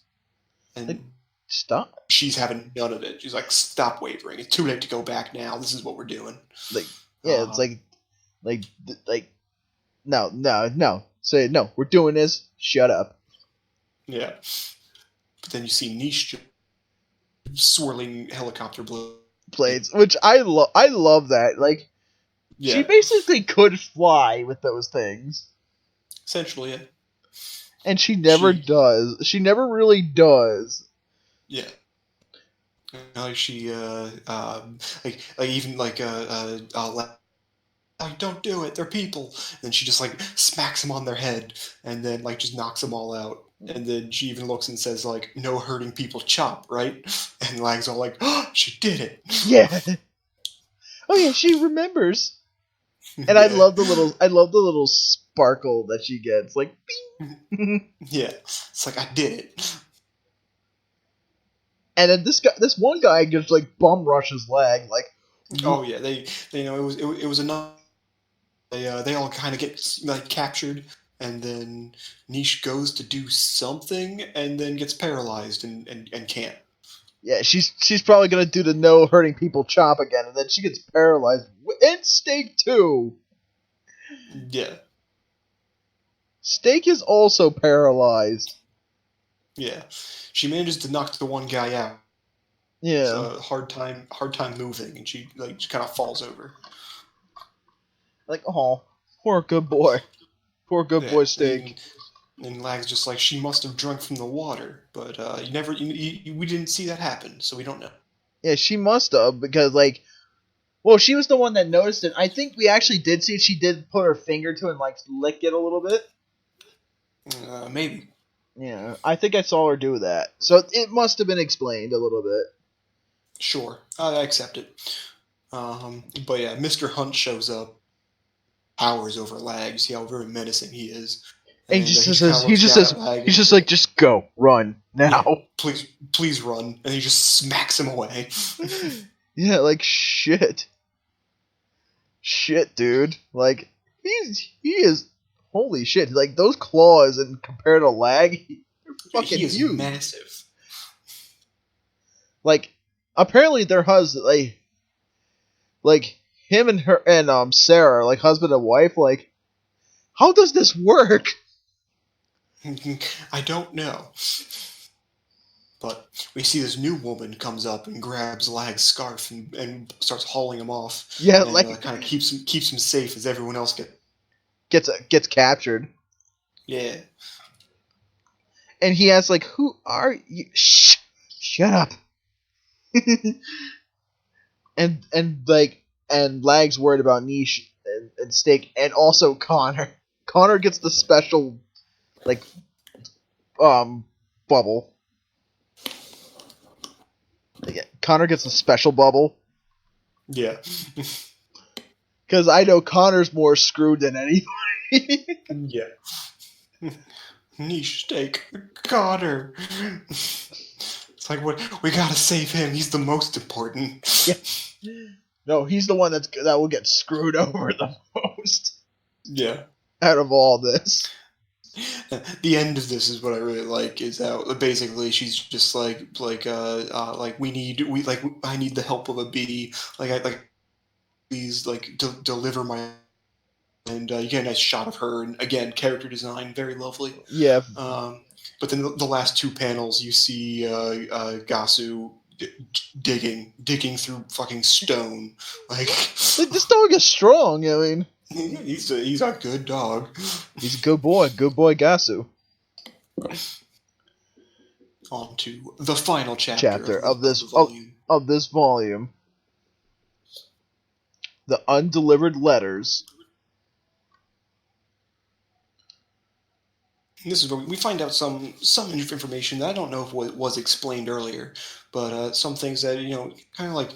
And like, stop. She's having none of it. She's like, stop wavering. It's too late to go back now. This is what we're doing. Like, yeah, it's like, no. Say, no, we're doing this. Shut up. Yeah. But then you see Niche swirling helicopter blades, which I love that. Like, yeah. She basically could fly with those things. Essentially, yeah. And she never does. She never really does. Yeah. Like she, even like, like, don't do it, they're people. And then she just like smacks them on their head, and then like just knocks them all out. And then she even looks and says like, "No hurting people, chop," right? And Lag's all like, "Oh, she did it." Yeah. Oh yeah, she remembers. And yeah. I love the little sparkle that she gets, like, bing. Yeah, it's like, I did it. And then this one guy just like bum rushes Lag, like. Oh yeah, they know it was enough. They all kind of get like captured, and then Niche goes to do something, and then gets paralyzed and can't. Yeah, she's probably gonna do the no hurting people chop again, and then she gets paralyzed. And Steak too. Yeah. Steak is also paralyzed. Yeah, she manages to knock the one guy out. Yeah. It's a hard time moving, and she kind of falls over. Like, oh, poor good boy. Poor good boy Steak. And Lag's just like, she must have drunk from the water, but we didn't see that happen, so we don't know. Yeah, she must have, because, like, well, she was the one that noticed it. I think we actually did see it. She did put her finger to it and, like, lick it a little bit. Maybe. Yeah, I think I saw her do that. So it must have been explained a little bit. Sure, I accept it. But yeah, Mr. Hunt shows up, powers over Lag. You see how very menacing he is. And he just says, just go, run now. Yeah, please run. And he just smacks him away. Yeah, like shit, dude. Like he is holy shit. Like those claws, and compared to Lag, they're fucking huge. He is massive. Like apparently their husband, like him and her and Sarah, like husband and wife. Like, how does this work? I don't know. But we see this new woman comes up and grabs Lag's scarf and starts hauling him off. Yeah, and, like kind of keeps him safe as everyone else gets captured. Yeah. And he asks, like, "Who are you?" Shut up. and Lag's worried about Niche and Steak, and also Connor. Connor gets the special, like, bubble. Connor gets a special bubble. Yeah. Because I know Connor's more screwed than anybody. Yeah. Niche, Steak, Connor. It's like, what? We gotta save him. He's the most important. Yeah. No, he's the one that will get screwed over the most. Yeah. Out of all this. The end of this is what I really like, is how basically she's just I need the help of a bee, please deliver my, and you get a nice shot of her, and again, character design very lovely. Yeah. But then the last two panels, you see Gasu digging through fucking stone. Like, this dog is strong. I mean, he's a good dog. He's a good boy Gasu. On to the final chapter of this volume. The undelivered letters. This is where we find out some information that I don't know if was explained earlier, but some things that, kind of like,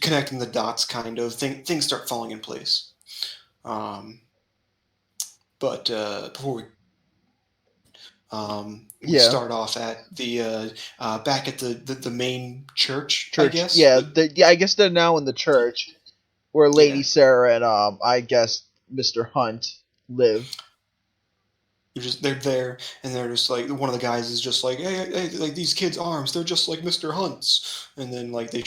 connecting the dots kind of things start falling in place. But before we start off at the back at the main church, I guess. Yeah, I guess they're now in the church where Lady Sarah and I guess Mr. Hunt live. They're there, and they're just like, one of the guys is just like, hey, like, these kids' arms, they're just like Mr. Hunt's, and then like they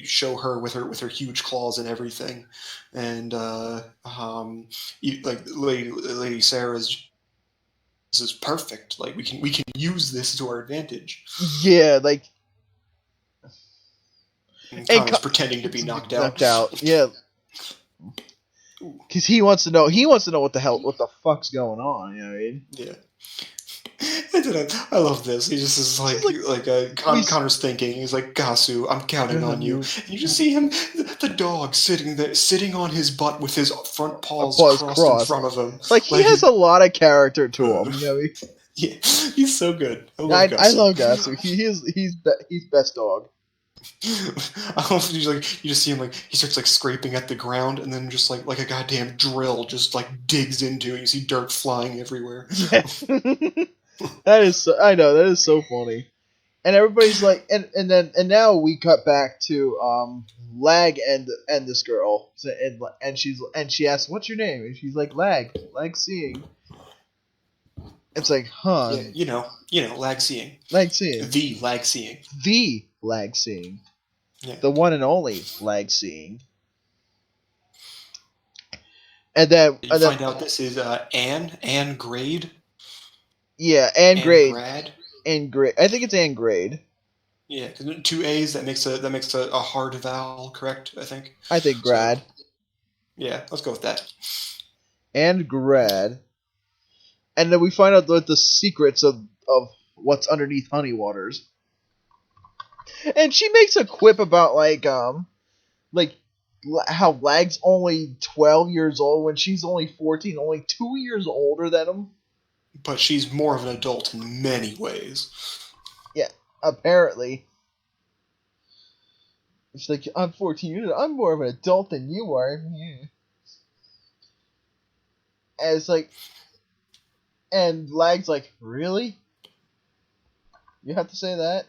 show her with her huge claws and everything, and Lady Sarah's, this is perfect, like we can use this to our advantage. Yeah, like, and Connor's pretending to be knocked out. Yeah. Because he wants to know. He wants to know what the fuck's going on. You know what I mean? Yeah. I love this. He just is Connor's thinking. He's like, Gasu, I'm counting on you. And you just see him, the dog sitting on his butt with his front paws crossed in front of him. Like he has a lot of character to him. You know what I mean? Yeah, he's so good. I love Gasu. He's best dog. I love you just see him he starts scraping at the ground and then just like a goddamn drill just digs into it. You see dirt flying everywhere. Yeah. That is so funny. And everybody's like, and now we cut back to Lag and this girl, and she asks, "What's your name?" And she's like, Lag seeing. It's like, huh? Yeah, you know, Lag seeing. Lag seeing. The Lag seeing. The Lag seeing. Yeah. The one and only Lag seeing. And then you find out this is Anne Grade. Yeah, Anne Grade. Grad. Anne Grade. I think it's Anne Grade. Yeah, because 2 A's that makes a hard vowel, correct? I think Grad. So, yeah, let's go with that. And Grad. And then we find out the secrets of what's underneath Honey Waters. And she makes a quip about how Lag's only 12 years old when she's only 14, only 2 years older than him. But she's more of an adult in many ways. Yeah, apparently. She's like, I'm 14, I'm more of an adult than you are. Yeah. And it's like, and Lag's like, really? You have to say that?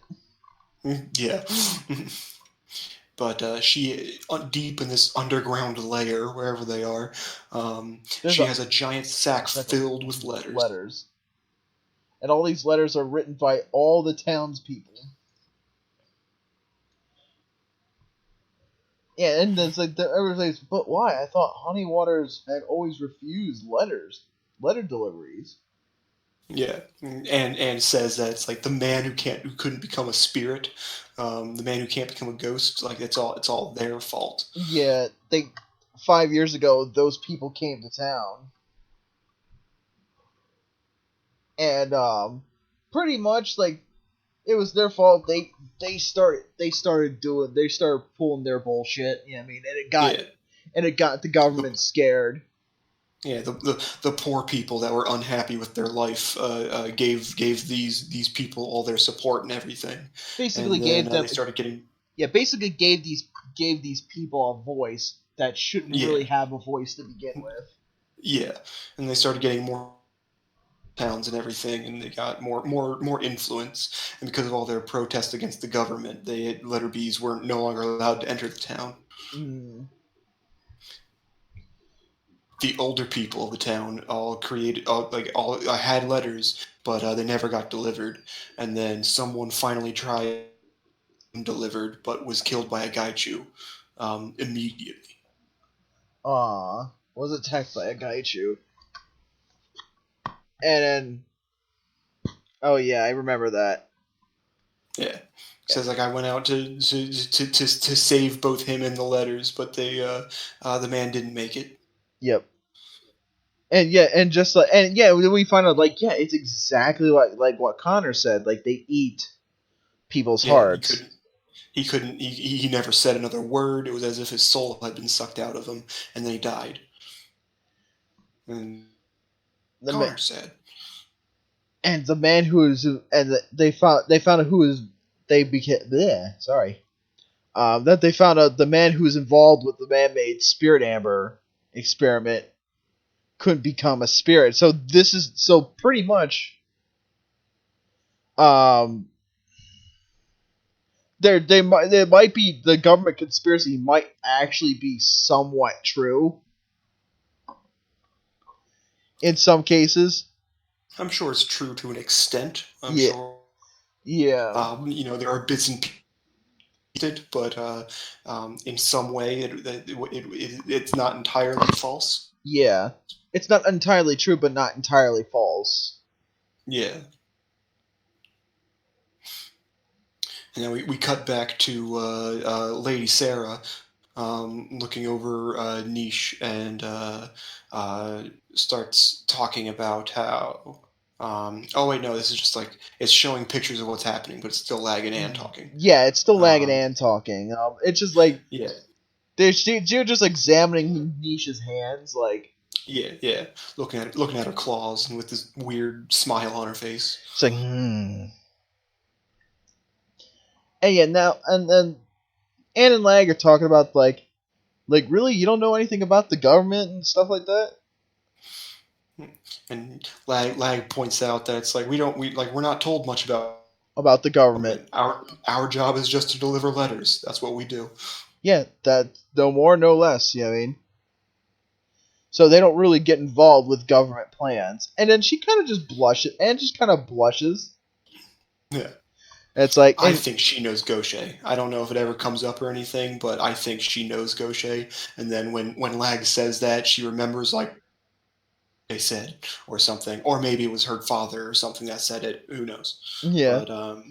Yeah. But she, deep in this underground layer, wherever they are, she has a giant sack filled with letters. And all these letters are written by all the townspeople. Yeah, and it's like, everybody's, but why? I thought Honey Waters had always refused letter deliveries. Yeah, and says that it's like the man who couldn't become a spirit, the man who can't become a ghost. Like it's all their fault. Yeah, 5 years ago those people came to town, and pretty much it was their fault. They started pulling their bullshit. You know what I mean? And it got the government scared. Yeah, the poor people that were unhappy with their life gave these people all their support and everything. Basically, they started getting. Yeah, basically gave these people a voice that shouldn't really have a voice to begin with. Yeah, and they started getting more towns and everything, and they got more influence. And because of all their protests against the government, letter B's were no longer allowed to enter the town. Mm. The older people of the town all had letters, but they never got delivered. And then someone finally tried and delivered, but was killed by a Gaichu immediately. Was attacked by a Gaichu. And then, oh yeah, I remember that. Yeah, says I went out to save both him and the letters, but the man didn't make it. Yep. And yeah, and we find out it's exactly like what Connor said. They eat people's hearts. He never said another word. It was as if his soul had been sucked out of him, and then he died. And Connor said. And the man they found out who is they became that they found out the man who was involved with the man-made Spirit Amber experiment couldn't become a spirit. So pretty much there might be the government conspiracy might actually be somewhat true in some cases. I'm sure it's true to an extent. I'm yeah. sure. Yeah. There are bits and pieces, but in some way it's not entirely false. Yeah. It's not entirely true, but not entirely false. Yeah. And then we cut back to Lady Sarah, looking over Niche and starts talking about how. Oh wait, no, this is just like it's showing pictures of what's happening, but it's still Lag and Ann talking. Yeah, it's still Lag and Ann talking. It's just like Yeah. they're just examining Nisha's hands, like. Yeah. Looking at her claws and with this weird smile on her face. It's like, And yeah, now and then Ann and Lag are talking about like really, you don't know anything about the government and stuff like that. And Lag points out that it's like we're not told much about the government. Our job is just to deliver letters. That's what we do. Yeah, that no more, no less. You know what I mean? So they don't really get involved with government plans. And then she kind of just blushes, and just kind of blushes. Yeah. It's like I think she knows Gaucher. I don't know if it ever comes up or anything, but I think she knows Gaucher. And then when Lag says that, she remembers like they said or something, or maybe it was her father or something that said it. Who knows? Yeah. But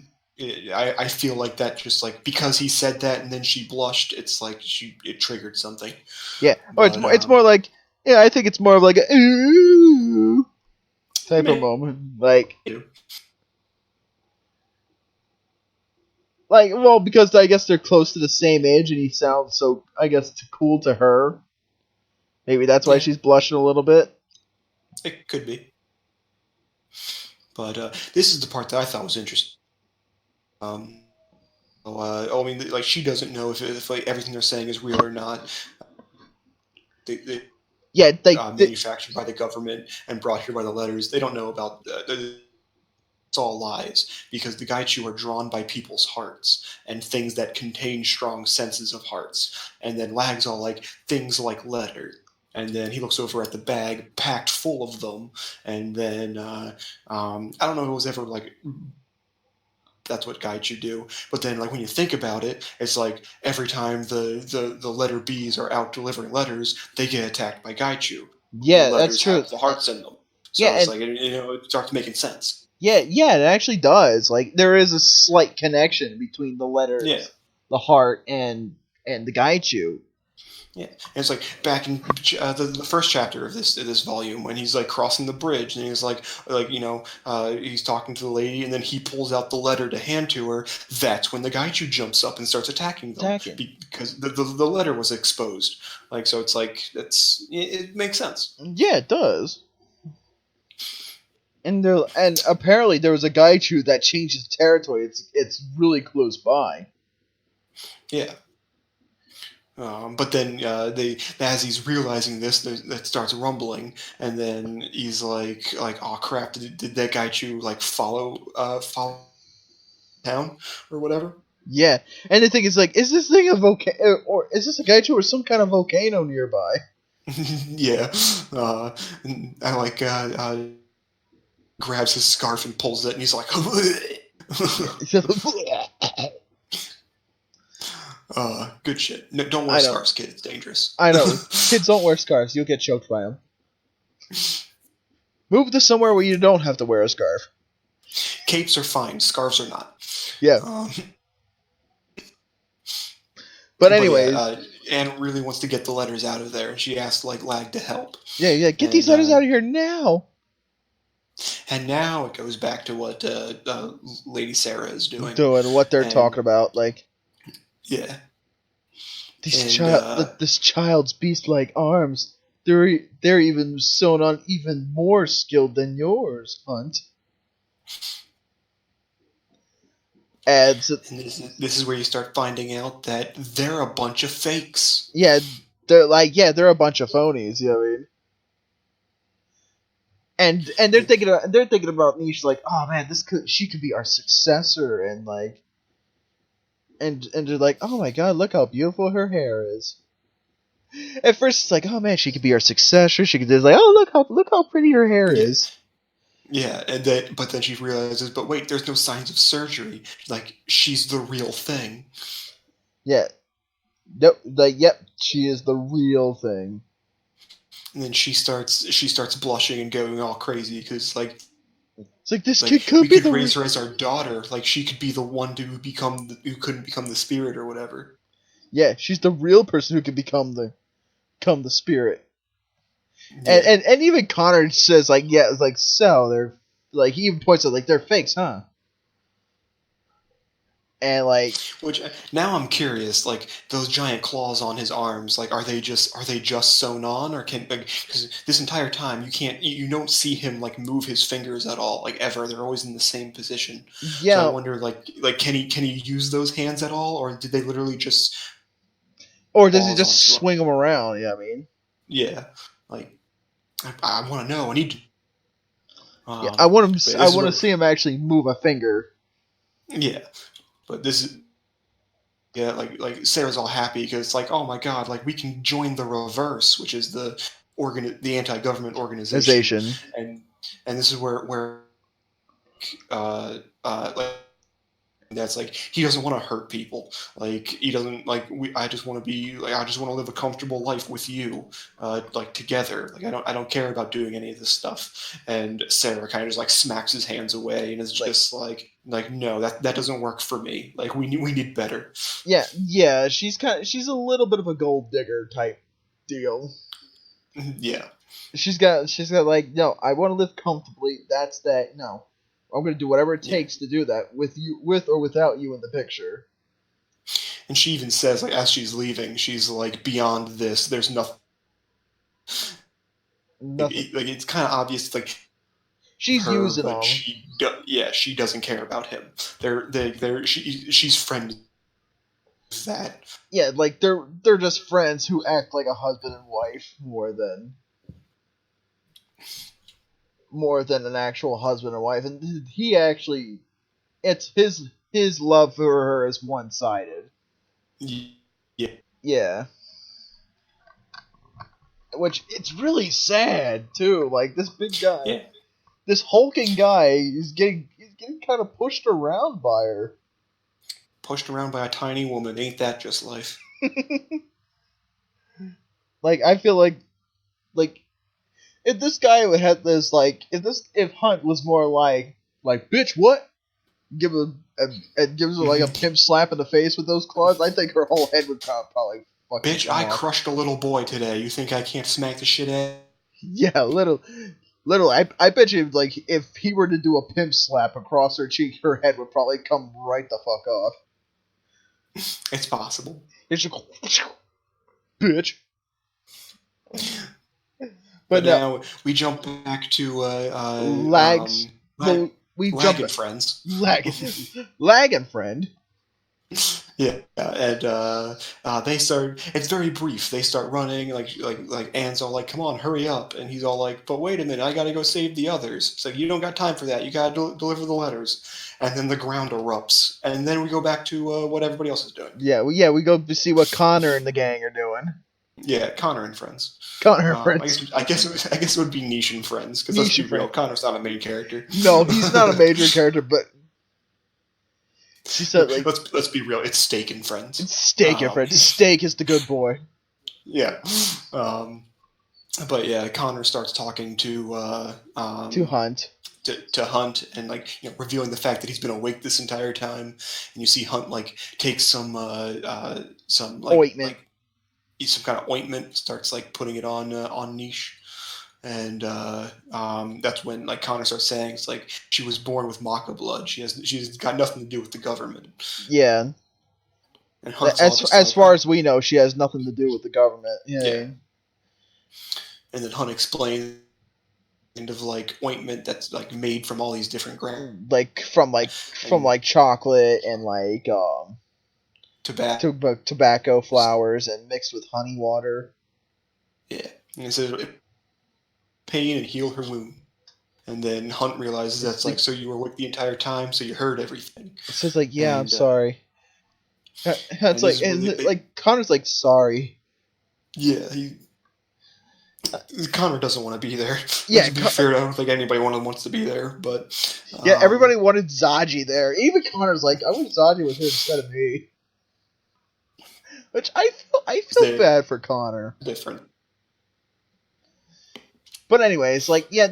I feel like that just like because he said that and then she blushed, it's like it triggered something. Yeah. Or it's more like I think it's more of like a ooh type of moment, like. Like, well, because I guess they're close to the same age, and he sounds so, I guess, cool to her. Maybe that's why she's blushing a little bit. It could be. But this is the part that I thought was interesting. I mean, like, she doesn't know if like, everything they're saying is real or not. They manufactured by the government and brought here by the letters. They don't know about it's all lies, because the Gaichu are drawn by people's hearts and things that contain strong senses of hearts. And then Lag's all like, things like letter. And then he looks over at the bag packed full of them. And then, I don't know if it was ever like, that's what Gaichu do. But then, like, when you think about it, it's like every time the letter B's are out delivering letters, they get attacked by Gaichu. Yeah, that's true. Have the hearts in them. So yeah, it's like, it starts making sense. Yeah, it actually does. Like, there is a slight connection between the letters, the heart, and the Gaichu. Yeah, and it's like back in the first chapter of this volume when he's like crossing the bridge and he's like he's talking to the lady and then he pulls out the letter to hand to her. That's when the Gaichu jumps up and starts attacking them because the letter was exposed. Like, so it's like it makes sense. Yeah, it does. And apparently there was a Gaichu that changed his territory. It's really close by. Yeah. But then as he's realizing this, that starts rumbling, and then he's like, oh crap! Did that Gaichu like follow town or whatever? Yeah, and the thing is, like, is this thing a volcano, or is this a Gaichu or some kind of volcano nearby? Yeah, and I like grabs his scarf and pulls it, and he's like, good shit. No, don't wear scarves, kid. It's dangerous. I know. Kids don't wear scarves. You'll get choked by them. Move to somewhere where you don't have to wear a scarf. Capes are fine. Scarves are not. Yeah. But anyways. Anne really wants to get the letters out of there, and she asks, like, Lag to help. Yeah. Get these letters out of here now. And now it goes back to what Lady Sarah is doing. What they're talking about, like. Yeah. This child's beast-like arms, they're even sewn on even more skilled than yours, Hunt. And this is where you start finding out that they're a bunch of fakes. Yeah, they're a bunch of phonies, you know what I mean? And they're thinking about Niche, like, oh man, she could be our successor, and like. And they're like, oh my god, look how beautiful her hair is. At first, it's like, oh man, she could be our successor. She could just like, oh look how pretty her hair is. Yeah, but then she realizes, but wait, there's no signs of surgery. Like, she's the real thing. Yeah, nope. Like, yep, she is the real thing. And then she starts blushing and going all crazy because like. It's like this kid could be raise her as our daughter. Like, she could be the one who couldn't become the spirit or whatever. Yeah, she's the real person who can become the spirit. Yeah. And even Connor says like, yeah, it's like, so they're like, he even points out like they're fakes, huh? And like, Which now I'm curious, like those giant claws on his arms, like are they just sewn on, or can because this entire time you don't see him like move his fingers at all, like ever. They're always in the same position. So I yeah, wonder, like can he use those hands at all, or did they literally just or does he claws just onto him? swing them around? Yeah, I mean, Yeah, like I want to know. I need to. yeah, But I this is want to where see him actually move a finger. yeah, but this is. Yeah, like Sarah's all happy because it's like, oh my god, like we can join the Reverse, which is the anti-government organization, Organization. and this is where like that's like he doesn't want to hurt people, like he doesn't like I just want to be like I just want to live a comfortable life with you, like together, like I don't care about doing any of this stuff. And Sarah kind of just like smacks his hands away and is just like no, that doesn't work for me, like we need better. Yeah, she's a little bit of a gold digger type deal. Yeah. She's got like, no, I want to live comfortably. That's that. No, I'm gonna do whatever it takes to do that with or without you in the picture. And she even says, like, as she's leaving, she's like, beyond this, there's nothing. Nothing. Like it's kind of obvious, like She's her, using but them. she doesn't care about him. She's friends with that. Yeah, like they're just friends who act like a husband and wife more than an actual husband and wife. And he actually, it's his love for her is one sided. Yeah. Yeah. Which it's really sad too. Like this big guy, Yeah. this hulking guy is getting kind of pushed around by her. Pushed around by a tiny woman, ain't that just life? Like I feel like if this guy had this like if Hunt was more like bitch what give him and gives her like a pimp slap in the face with those claws, I think her whole head would probably fucking Bitch, come I off. crushed a little boy today. You think I can't smack the shit out? Yeah, little. I bet you like if he were to do a pimp slap across her cheek, her head would probably come right the fuck off. It's possible. It's just, bitch. But no, now we jump back to lags. We Lag jump and Friends. lag and friend. Yeah, and they start. It's very brief. They start running, like Anne's all like, "Come on, hurry up!" And he's all like, "But wait a minute, I gotta go save the others." It's like you don't got time for that. You gotta deliver the letters. And then the ground erupts, and then we go back to what everybody else is doing. Yeah, we go to see what Connor and the gang are doing. Yeah, Connor and Friends. Connor and Friends. I guess it would be Niche and Friends, because let's be real, Connor's not a main character. No, he's not a major character, but she said like let's be real, it's Steak and Friends. It's Steak and Friends. Steak is the good boy. Yeah. But yeah, Connor starts talking to Hunt. To Hunt, and like revealing the fact that he's been awake this entire time, and you see Hunt like take some like ointment. Some kind of ointment, starts like putting it on Niche, and that's when like Connor starts saying it's like she was born with Maka blood. She's got nothing to do with the government. Yeah. And Hunt's as far as we know, she has nothing to do with the government. Yeah. And then Hunt explains kind of like ointment that's like made from all these different grounds, like from chocolate and like tobacco flowers and mixed with honey water. Yeah, and it says pain and heal her wound. And then Hunt realizes that's like, so you were awake the entire time, so you heard everything. It says like, yeah, I'm sorry. It's like, like Connor's like, sorry. Yeah, Connor doesn't want to be there. Yeah, to be fair, I don't think anybody wants to be there, but yeah, everybody wanted Zaji there. Even Connor's like, I wish Zaji was here instead of me. Which I feel bad for Connor. Different. But anyways, like, yeah,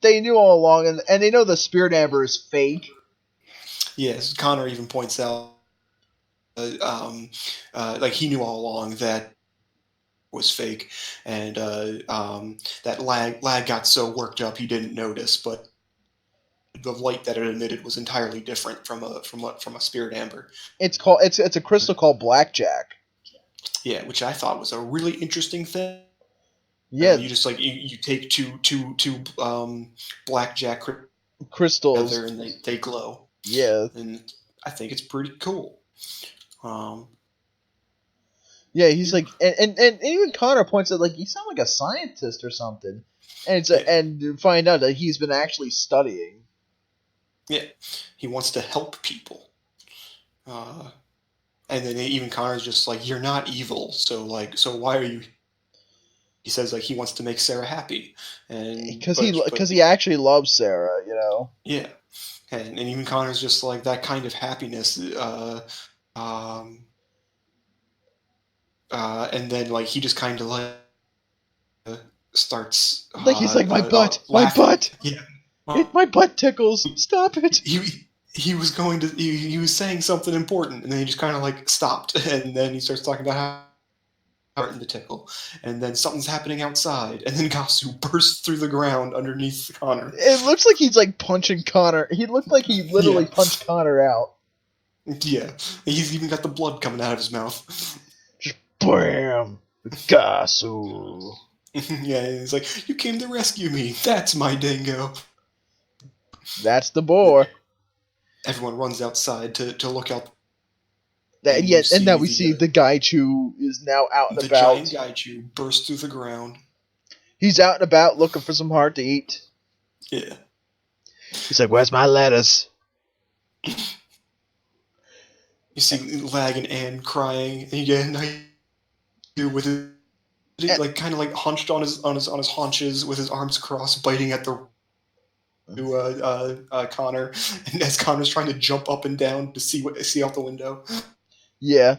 they knew all along, and they know the Spirit Amber is fake. Yes, Connor even points out like he knew all along that was fake, and that lag got so worked up he didn't notice, but the light that it emitted was entirely different from a spirit amber. It's a crystal called blackjack. Yeah, which I thought was a really interesting thing. Yeah, you just like you take two blackjack crystals together and they glow. Yeah, and I think it's pretty cool. Yeah, he's like, and even Connor points out, like, you sound like a scientist or something, and and find out that he's been actually studying. Yeah, he wants to help people, and then even Connor's just like, you're not evil, so why are you? He says like he wants to make Sarah happy, and because he actually loves Sarah, you know. Yeah, and even Connor's just like, that kind of happiness. And then like he just kind of like starts like he's like, my butt. Yeah, my butt tickles. Stop it. He was going to he was saying something important, and then he just kind of like stopped, and then he starts talking about how important to tickle, and then something's happening outside, and then Gasu bursts through the ground underneath Connor. It looks like he's like punching Connor. He looked like he literally punched Connor out. Yeah, he's even got the blood coming out of his mouth. Bam! Gasu. Yeah, he's like, you came to rescue me. That's my dingo. That's the boar. Everyone runs outside to look out. And now we see the Gaichu is now out and about. The giant Gaichu bursts through the ground. He's out and about looking for some heart to eat. Yeah. He's like, where's my lettuce? You see Lag and Ann crying, and again, with his like kind of like hunched on his haunches with his arms crossed, biting at the Connor, and as Connor's trying to jump up and down to see out the window. Yeah,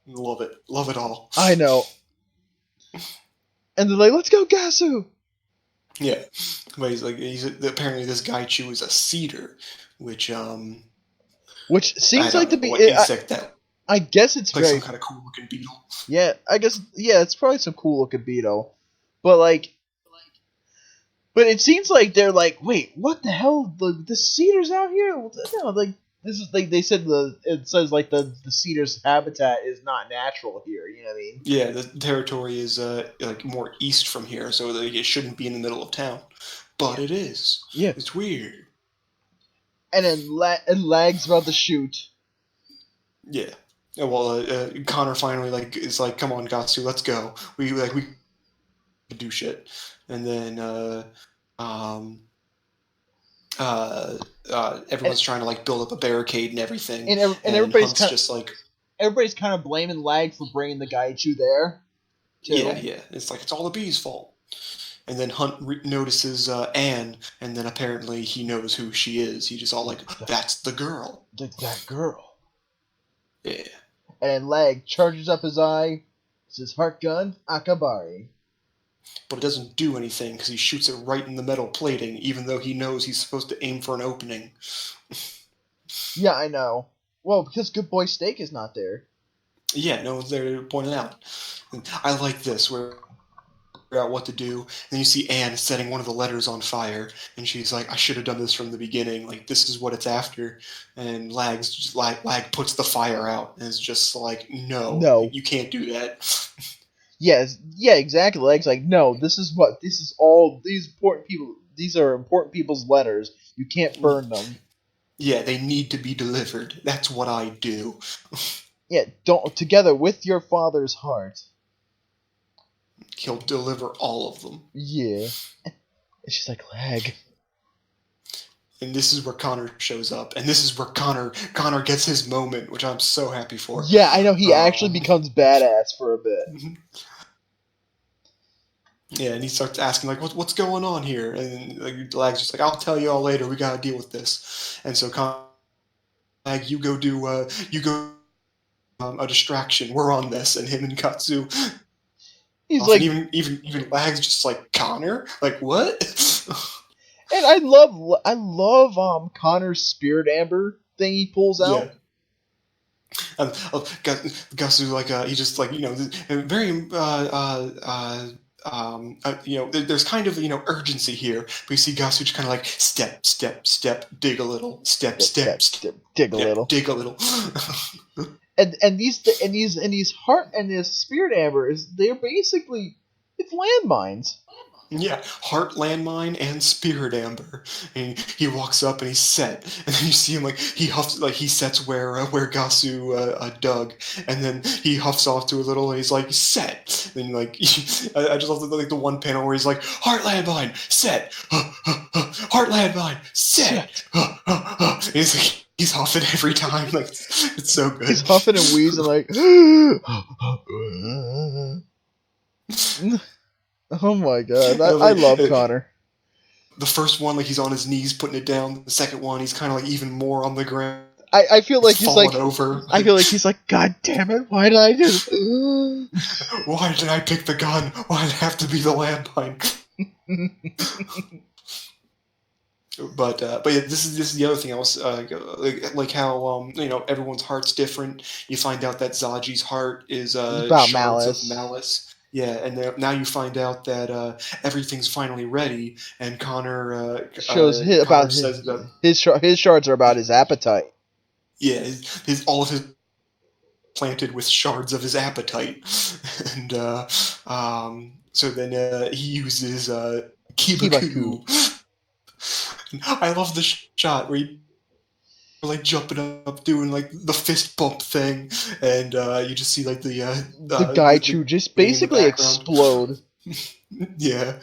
love it all. I know. And they're like, "Let's go, Gasu." Yeah, but apparently this Gaichu is a cedar, which seems like to be insect I guess it's like some kind of cool looking beetle. Yeah, I guess it's probably some cool looking beetle, but it seems like they're like, wait, what the hell? The cedar's out here? No, like this is like they said it says like the cedar's habitat is not natural here. You know what I mean? Yeah, the territory is like more east from here, so it shouldn't be in the middle of town, but it is. Yeah, it's weird. And then Lag's about to shoot. Yeah. Well, Connor finally is like, "Come on, Gatsu, let's go. We do shit." And then everyone's trying to like build up a barricade and everything. And everybody's everybody's kind of blaming Lag for bringing the Gaichu there. Too. Yeah. It's like it's all the bee's fault. And then Hunt notices Anne, and then apparently he knows who she is. He just all like, "That's the girl." That girl. Yeah. And Lag charges up his eye. It's his heart gun, Akabari. But it doesn't do anything because he shoots it right in the metal plating, even though he knows he's supposed to aim for an opening. Yeah, I know. Well, because Good Boy Steak is not there. Yeah, no one's there to point it out. I like this, where out what to do, and then you see Anne setting one of the letters on fire, and she's like, "I should have done this from the beginning. Like, this is what it's after." And Lag puts the fire out, and is just like, "No, you can't do that." Yeah, exactly. Lag's like, "No, this is all these important people. These are important people's letters. You can't burn them." Yeah, they need to be delivered. That's what I do. Yeah, together with your father's heart. He'll deliver all of them. Yeah. And she's like, Lag. And this is where Connor shows up. And this is where Connor gets his moment, which I'm so happy for. Yeah, I know. He actually becomes badass for a bit. Yeah, and he starts asking, like, what's going on here? And like, Lag's just like, "I'll tell you all later. We gotta deal with this." And so Lag, you go a distraction. We're on this. And him and Katsu... He's like, even Lag's just like, "Connor? Like, what?" And I love Connor's spirit amber thing he pulls out. Gasu, like, he just, like, very, there's kind of, urgency here. But you see Gasu just kind of like, step, step, step, dig a little, step, step, step, dig a little, dig a little. and these heart and this spirit ambers, they're basically, it's landmines. Yeah, heart landmine and spirit amber. And he walks up and he's set, and then you see him, like, he huffs, like, he sets where Gasu dug, and then he huffs off to a little, and he's like, set. And like, I just love the one panel where he's like, heart landmine, set, heart landmine, set. And he's like, he's huffing every time, like, it's so good. He's huffing and wheezing like. Oh my god, I love Connor. The first one, like, he's on his knees putting it down. The second one, he's kind of like even more on the ground. I feel like he's like over. I feel like he's like, God damn it, why did I do this? Why did I pick the gun? Why did it have to be the landmine? But yeah, this is the other thing I was like how everyone's heart's different. You find out that Zaji's heart is about shards malice. of malice. Yeah, and now you find out that everything's finally ready, and Connor shows his shards are about his appetite. Yeah, his all of his planted with shards of his appetite, and so then he uses Kibaku. I love the shot where he like jumping up, doing like the fist bump thing, and you just see like the Gaichu just basically explode. Yeah.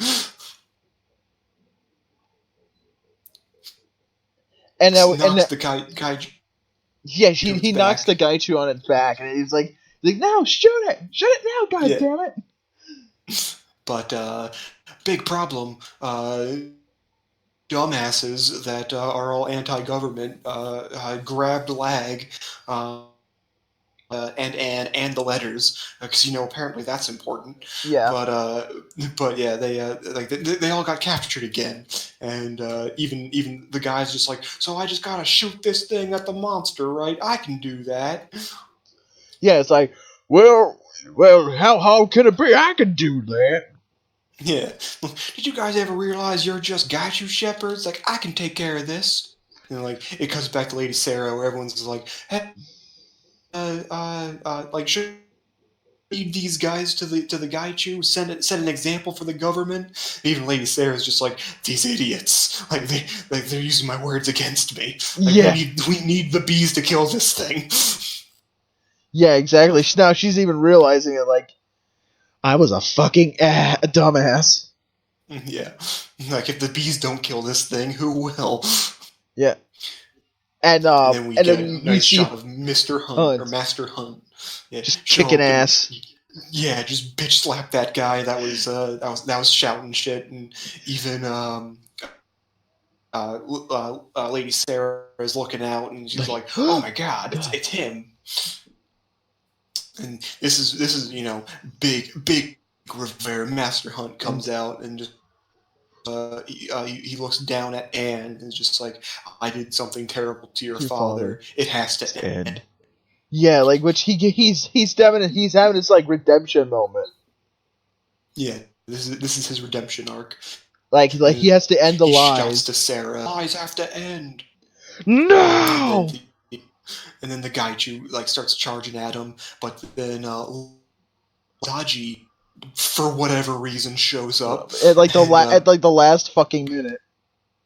And the Gaichu. Yeah, he knocks the Gaichu on its back, and he's like, no, shoot it now, damn it. But big problem. Dumbasses that are all anti-government grabbed Lag and the letters, because apparently that's important. Yeah. But yeah, they all got captured again, and even the guy's just like, so I just gotta shoot this thing at the monster, right? I can do that. Yeah, it's like, well, how can it be? I can do that. Yeah. Did you guys ever realize you're just Gaichu shepherds? Like, I can take care of this. And like, it comes back to Lady Sarah, where everyone's like, hey, like, should lead these guys to the Gaichu, set an example for the government. And even Lady Sarah's just like, these idiots, like they're using my words against me. Like, yeah, we need the bees to kill this thing. Yeah, exactly. Now she's even realizing it. Like, I was a fucking dumbass. Yeah, like if the bees don't kill this thing, who will? Yeah. And then we get a nice shot of Mr. Hunt or Master Hunt. Yeah, just kicking ass. Yeah, just bitch slap that guy. That was shouting shit, and even Lady Sarah is looking out, and she's like, "Oh my god, it's him!" And this is big Rivera. Master Hunt comes out and just. He looks down at Anne and is just like, I did something terrible to your father. It has to end. Yeah, like, which he's having his like redemption moment. Yeah, this is his redemption arc. Like he has to end the lies. He shouts to Sarah, lies have to end. No. And then the Gaichu like starts charging at him, but then Daji, for whatever reason, shows up at the last fucking minute.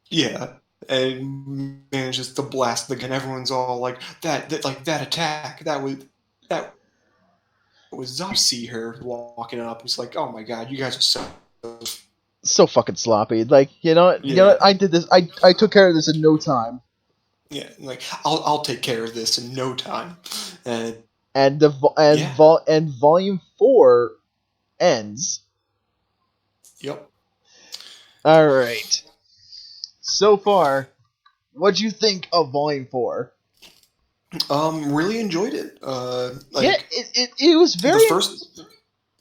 Yeah, and manages to blast the gun. Everyone's all like, that attack, that was I see her walking up. It's like, oh my god, you guys are so fucking sloppy. Like, you know what? I did this. I took care of this in no time. Yeah, like I'll take care of this in no time. And volume 4 ends. Yep. All right. So far, what'd you think of volume 4? Really enjoyed it. It was very.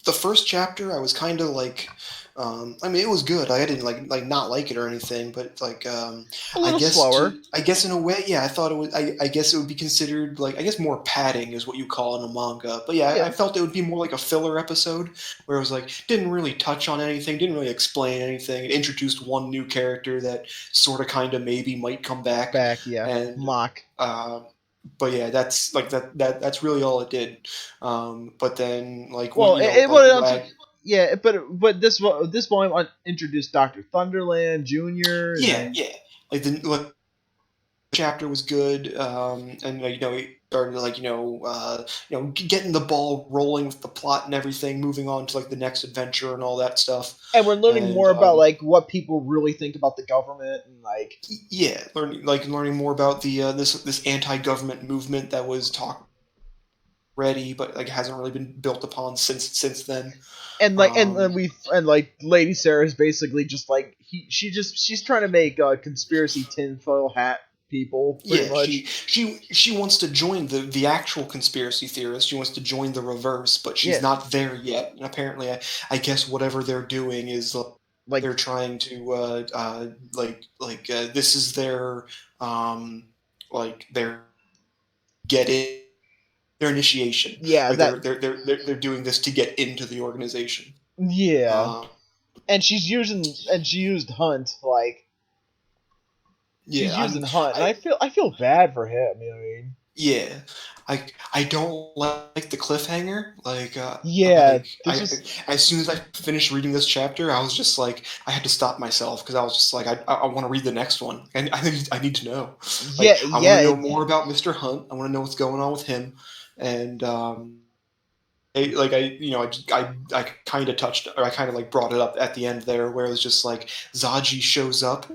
The first chapter, I was kind of like, I mean, it was good. I didn't like not like it or anything, but like A little slower. I guess in a way, yeah, I thought it was. I guess it would be considered like, I guess, more padding is what you call in a manga. But yeah, Yeah. I felt it would be more like a filler episode where it was like didn't really touch on anything, didn't really explain anything. It introduced one new character that sort of kind of maybe might come back, Yeah. and Mock. but yeah, that's like that's really all it did. But then like Well, when, you know, it like, would Lag- yeah, but this volume introduced Dr. Thunderland Jr. yeah, like the chapter was good, and you know, it started like getting the ball rolling with the plot and everything, moving on to like the next adventure and all that stuff. And we're learning more about like what people really think about the government and like learning more about the this anti-government movement that was ready, but like hasn't really been built upon since then. And like and Lady Sarah is basically just like she's trying to make conspiracy tinfoil hat people pretty much. She wants to join the actual conspiracy theorists. She wants to join the reverse, but she's not there yet. And apparently, I guess whatever they're doing is like they're trying to this is their their get in. Their initiation. Yeah, like they're doing this to get into the organization. Yeah, and she used Hunt like. Yeah, she's using Hunt, and I feel bad for him. You know what I mean? Yeah, I don't like the cliffhanger. Like as soon as I finished reading this chapter, I was just like, I had to stop myself because I was just like, I want to read the next one, and I need to know. I want to know more about Mr. Hunt. I want to know what's going on with him, and I kind of touched, or I kind of like brought it up at the end there, where it was just like Zaji shows up.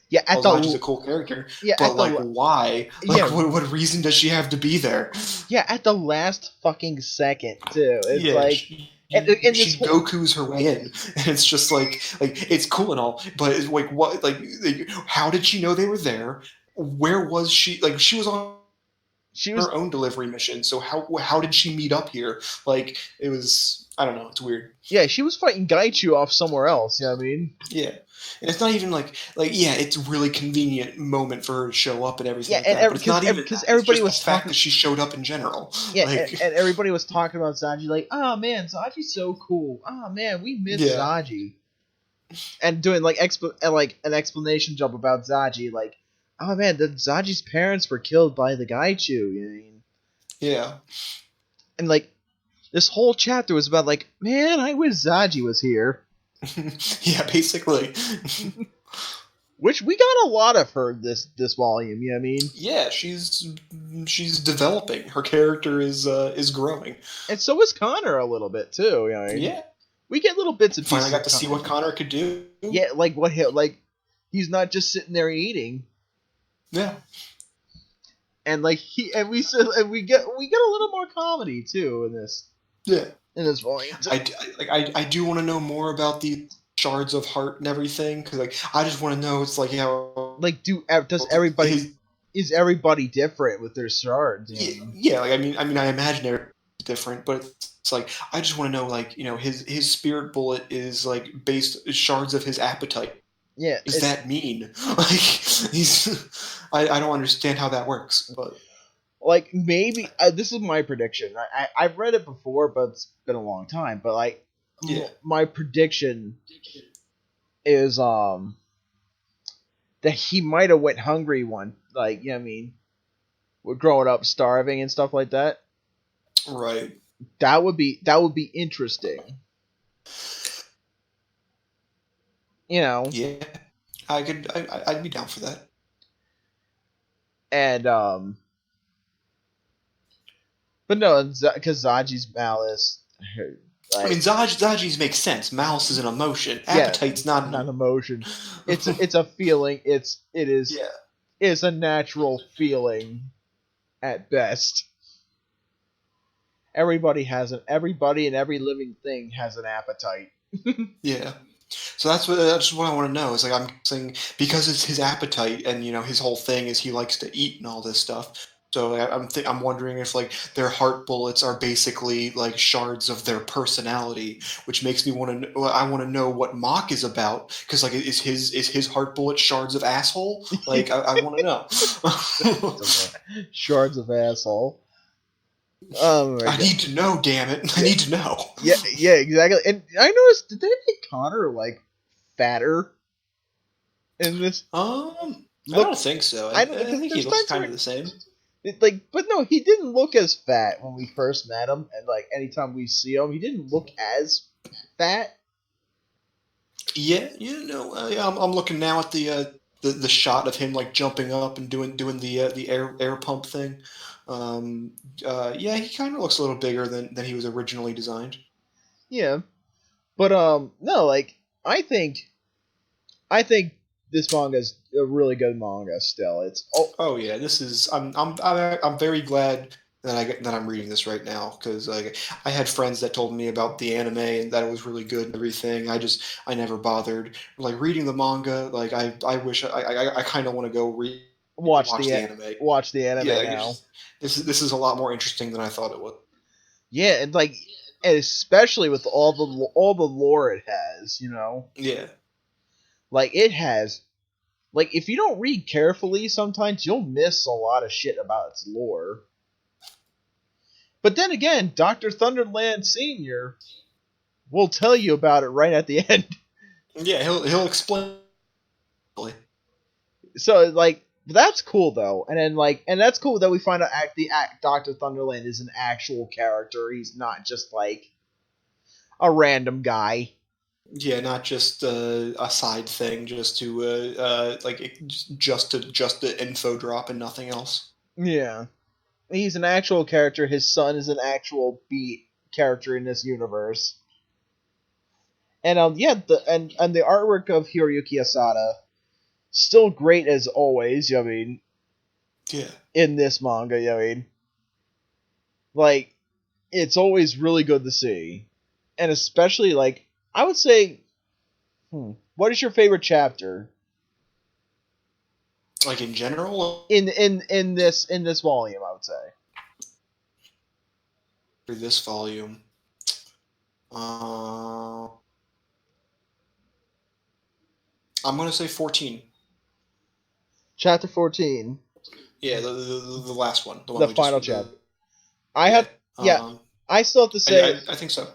Yeah, Zaji's a cool character. Yeah, but like, why? Like, what reason does she have to be there? Yeah, at the last fucking second too. It's like she Goku's her way in, and it's just like it's cool and all, but it's like what like how did she know they were there? Where was she? Like she was on her own delivery mission, so how did she meet up here? Like it was, I don't know, it's weird. Yeah, she was fighting Gaichu off somewhere else. You know what I mean? Yeah. And it's not even like it's a really convenient moment for her to show up and everything. Yeah, and because everybody was the fact that she showed up in general. Yeah, and everybody was talking about Zaji, like, oh man, Zaji's so cool. Oh man, we miss Zaji. And doing like an explanation job about Zaji, like, oh man, Zaji's parents were killed by the Gaichu. You know what I mean? Yeah. And like this whole chapter was about like, man, I wish Zaji was here. Yeah, basically. Which we got a lot of her this volume, you know what I mean? Yeah, she's developing. Her character is growing. And so is Connor a little bit too, you know what I mean? Yeah. We get little bits and pieces. Finally got to see what Connor could do. Yeah, like he's not just sitting there eating. Yeah. And like we get a little more comedy too in this. Yeah. In this volume. I do want to know more about the shards of heart and everything, because like I just want to know, it's like how is everybody different with their shards? Yeah, like I mean I imagine they're different, but it's like I just want to know, like, you know, his spirit bullet is like based shards of his appetite. Yeah, does that mean like I don't understand how that works, but. Like, maybe, this is my prediction. I've read it before, but it's been a long time. But, like, my prediction is, that he might have went hungry one. Like, you know what I mean? We're growing up starving and stuff like that. Right. That would be interesting. You know? Yeah. I'd be down for that. And, but no, because Zaji's malice. Like, I mean, Zaji's makes sense. Malice is an emotion. Appetite's not an emotion. It's a feeling. It is a natural feeling, at best. Everybody and every living thing has an appetite. Yeah. So that's what I want to know. Is like, I'm saying, because it's his appetite, and you know his whole thing is he likes to eat and all this stuff. So I'm wondering if like their heart bullets are basically like shards of their personality, which makes me want to. I want to know what Mock is about because like is his heart bullet shards of asshole? Like I want to know. Shards of asshole. Oh my I need to know, damn it! I need to know. Yeah, exactly. And I noticed, did they make Connor like fatter in this? I don't think so. I think he looks kind of the same. But no, he didn't look as fat when we first met him, and like anytime we see him, he didn't look as fat. Yeah, I'm looking now at the shot of him like jumping up and doing the air pump thing. Yeah, he kind of looks a little bigger than he was originally designed. Yeah, but no, like I think this manga is a really good manga. Still, it's oh yeah, this is I'm very glad that I'm reading this right now because like I had friends that told me about the anime and that it was really good and everything. I never bothered like reading the manga. Like I wish I kind of want to go watch the anime. Watch the anime now. This is a lot more interesting than I thought it would. Yeah, and like especially with all the lore it has, you know. Yeah. Like it has, like if you don't read carefully, sometimes you'll miss a lot of shit about its lore. But then again, Dr. Thunderland Senior will tell you about it right at the end. Yeah, he'll explain. So like that's cool though, and that's cool that we find out Dr. Thunderland is an actual character. He's not just like a random guy. Yeah, not just a side thing, just to just to info drop and nothing else. Yeah, he's an actual character. His son is an actual beat character in this universe. And and the artwork of Hiroyuki Asada still great as always. I mean, yeah, in this manga, I mean, like it's always really good to see, and especially like I would say, what is your favorite chapter? Like in general, in this volume, I would say. For this volume, I'm gonna say 14. Chapter 14. Yeah, the last one, the final chapter. I still have to say. I think so.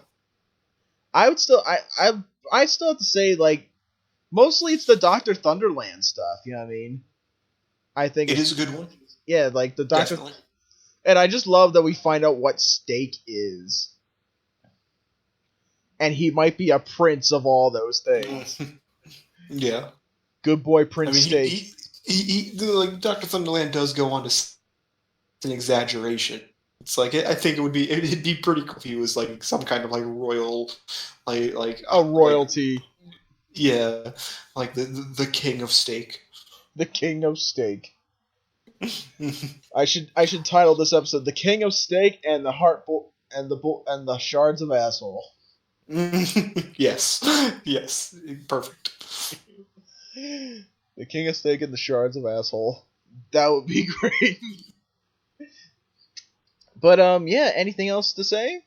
I still have to say like mostly it's the Dr. Thunderland stuff. You know what I mean? I think it is a good one. Yeah, like the Dr. Definitely. And I just love that we find out what Steak is. And he might be a prince of all those things. Yeah. Good boy, Prince Steak. Like Dr. Thunderland does go on to an exaggeration. It's like it'd be pretty cool if he was like some kind of like royal, like a royalty. Like, yeah, like the king of steak. The king of steak. I should title this episode "The King of Steak and the and the Shards of Asshole." Yes, perfect. The King of Steak and the Shards of Asshole. That would be great. But yeah. Anything else to say?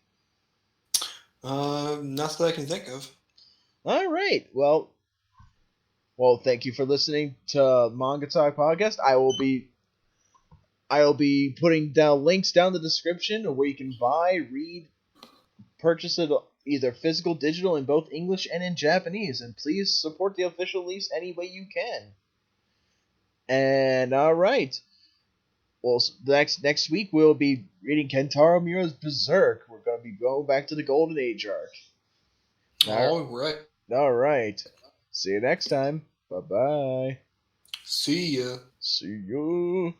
Not that I can think of. All right. Well, thank you for listening to Manga Talk Podcast. I will be putting down links down the description where you can buy, read, purchase it either physical, digital, in both English and in Japanese. And please support the official release any way you can. And all right. Well, next week we'll be reading Kentaro Miura's Berserk. We're going to be going back to the Golden Age arc. All right. All right. See you next time. Bye-bye. See ya. See you.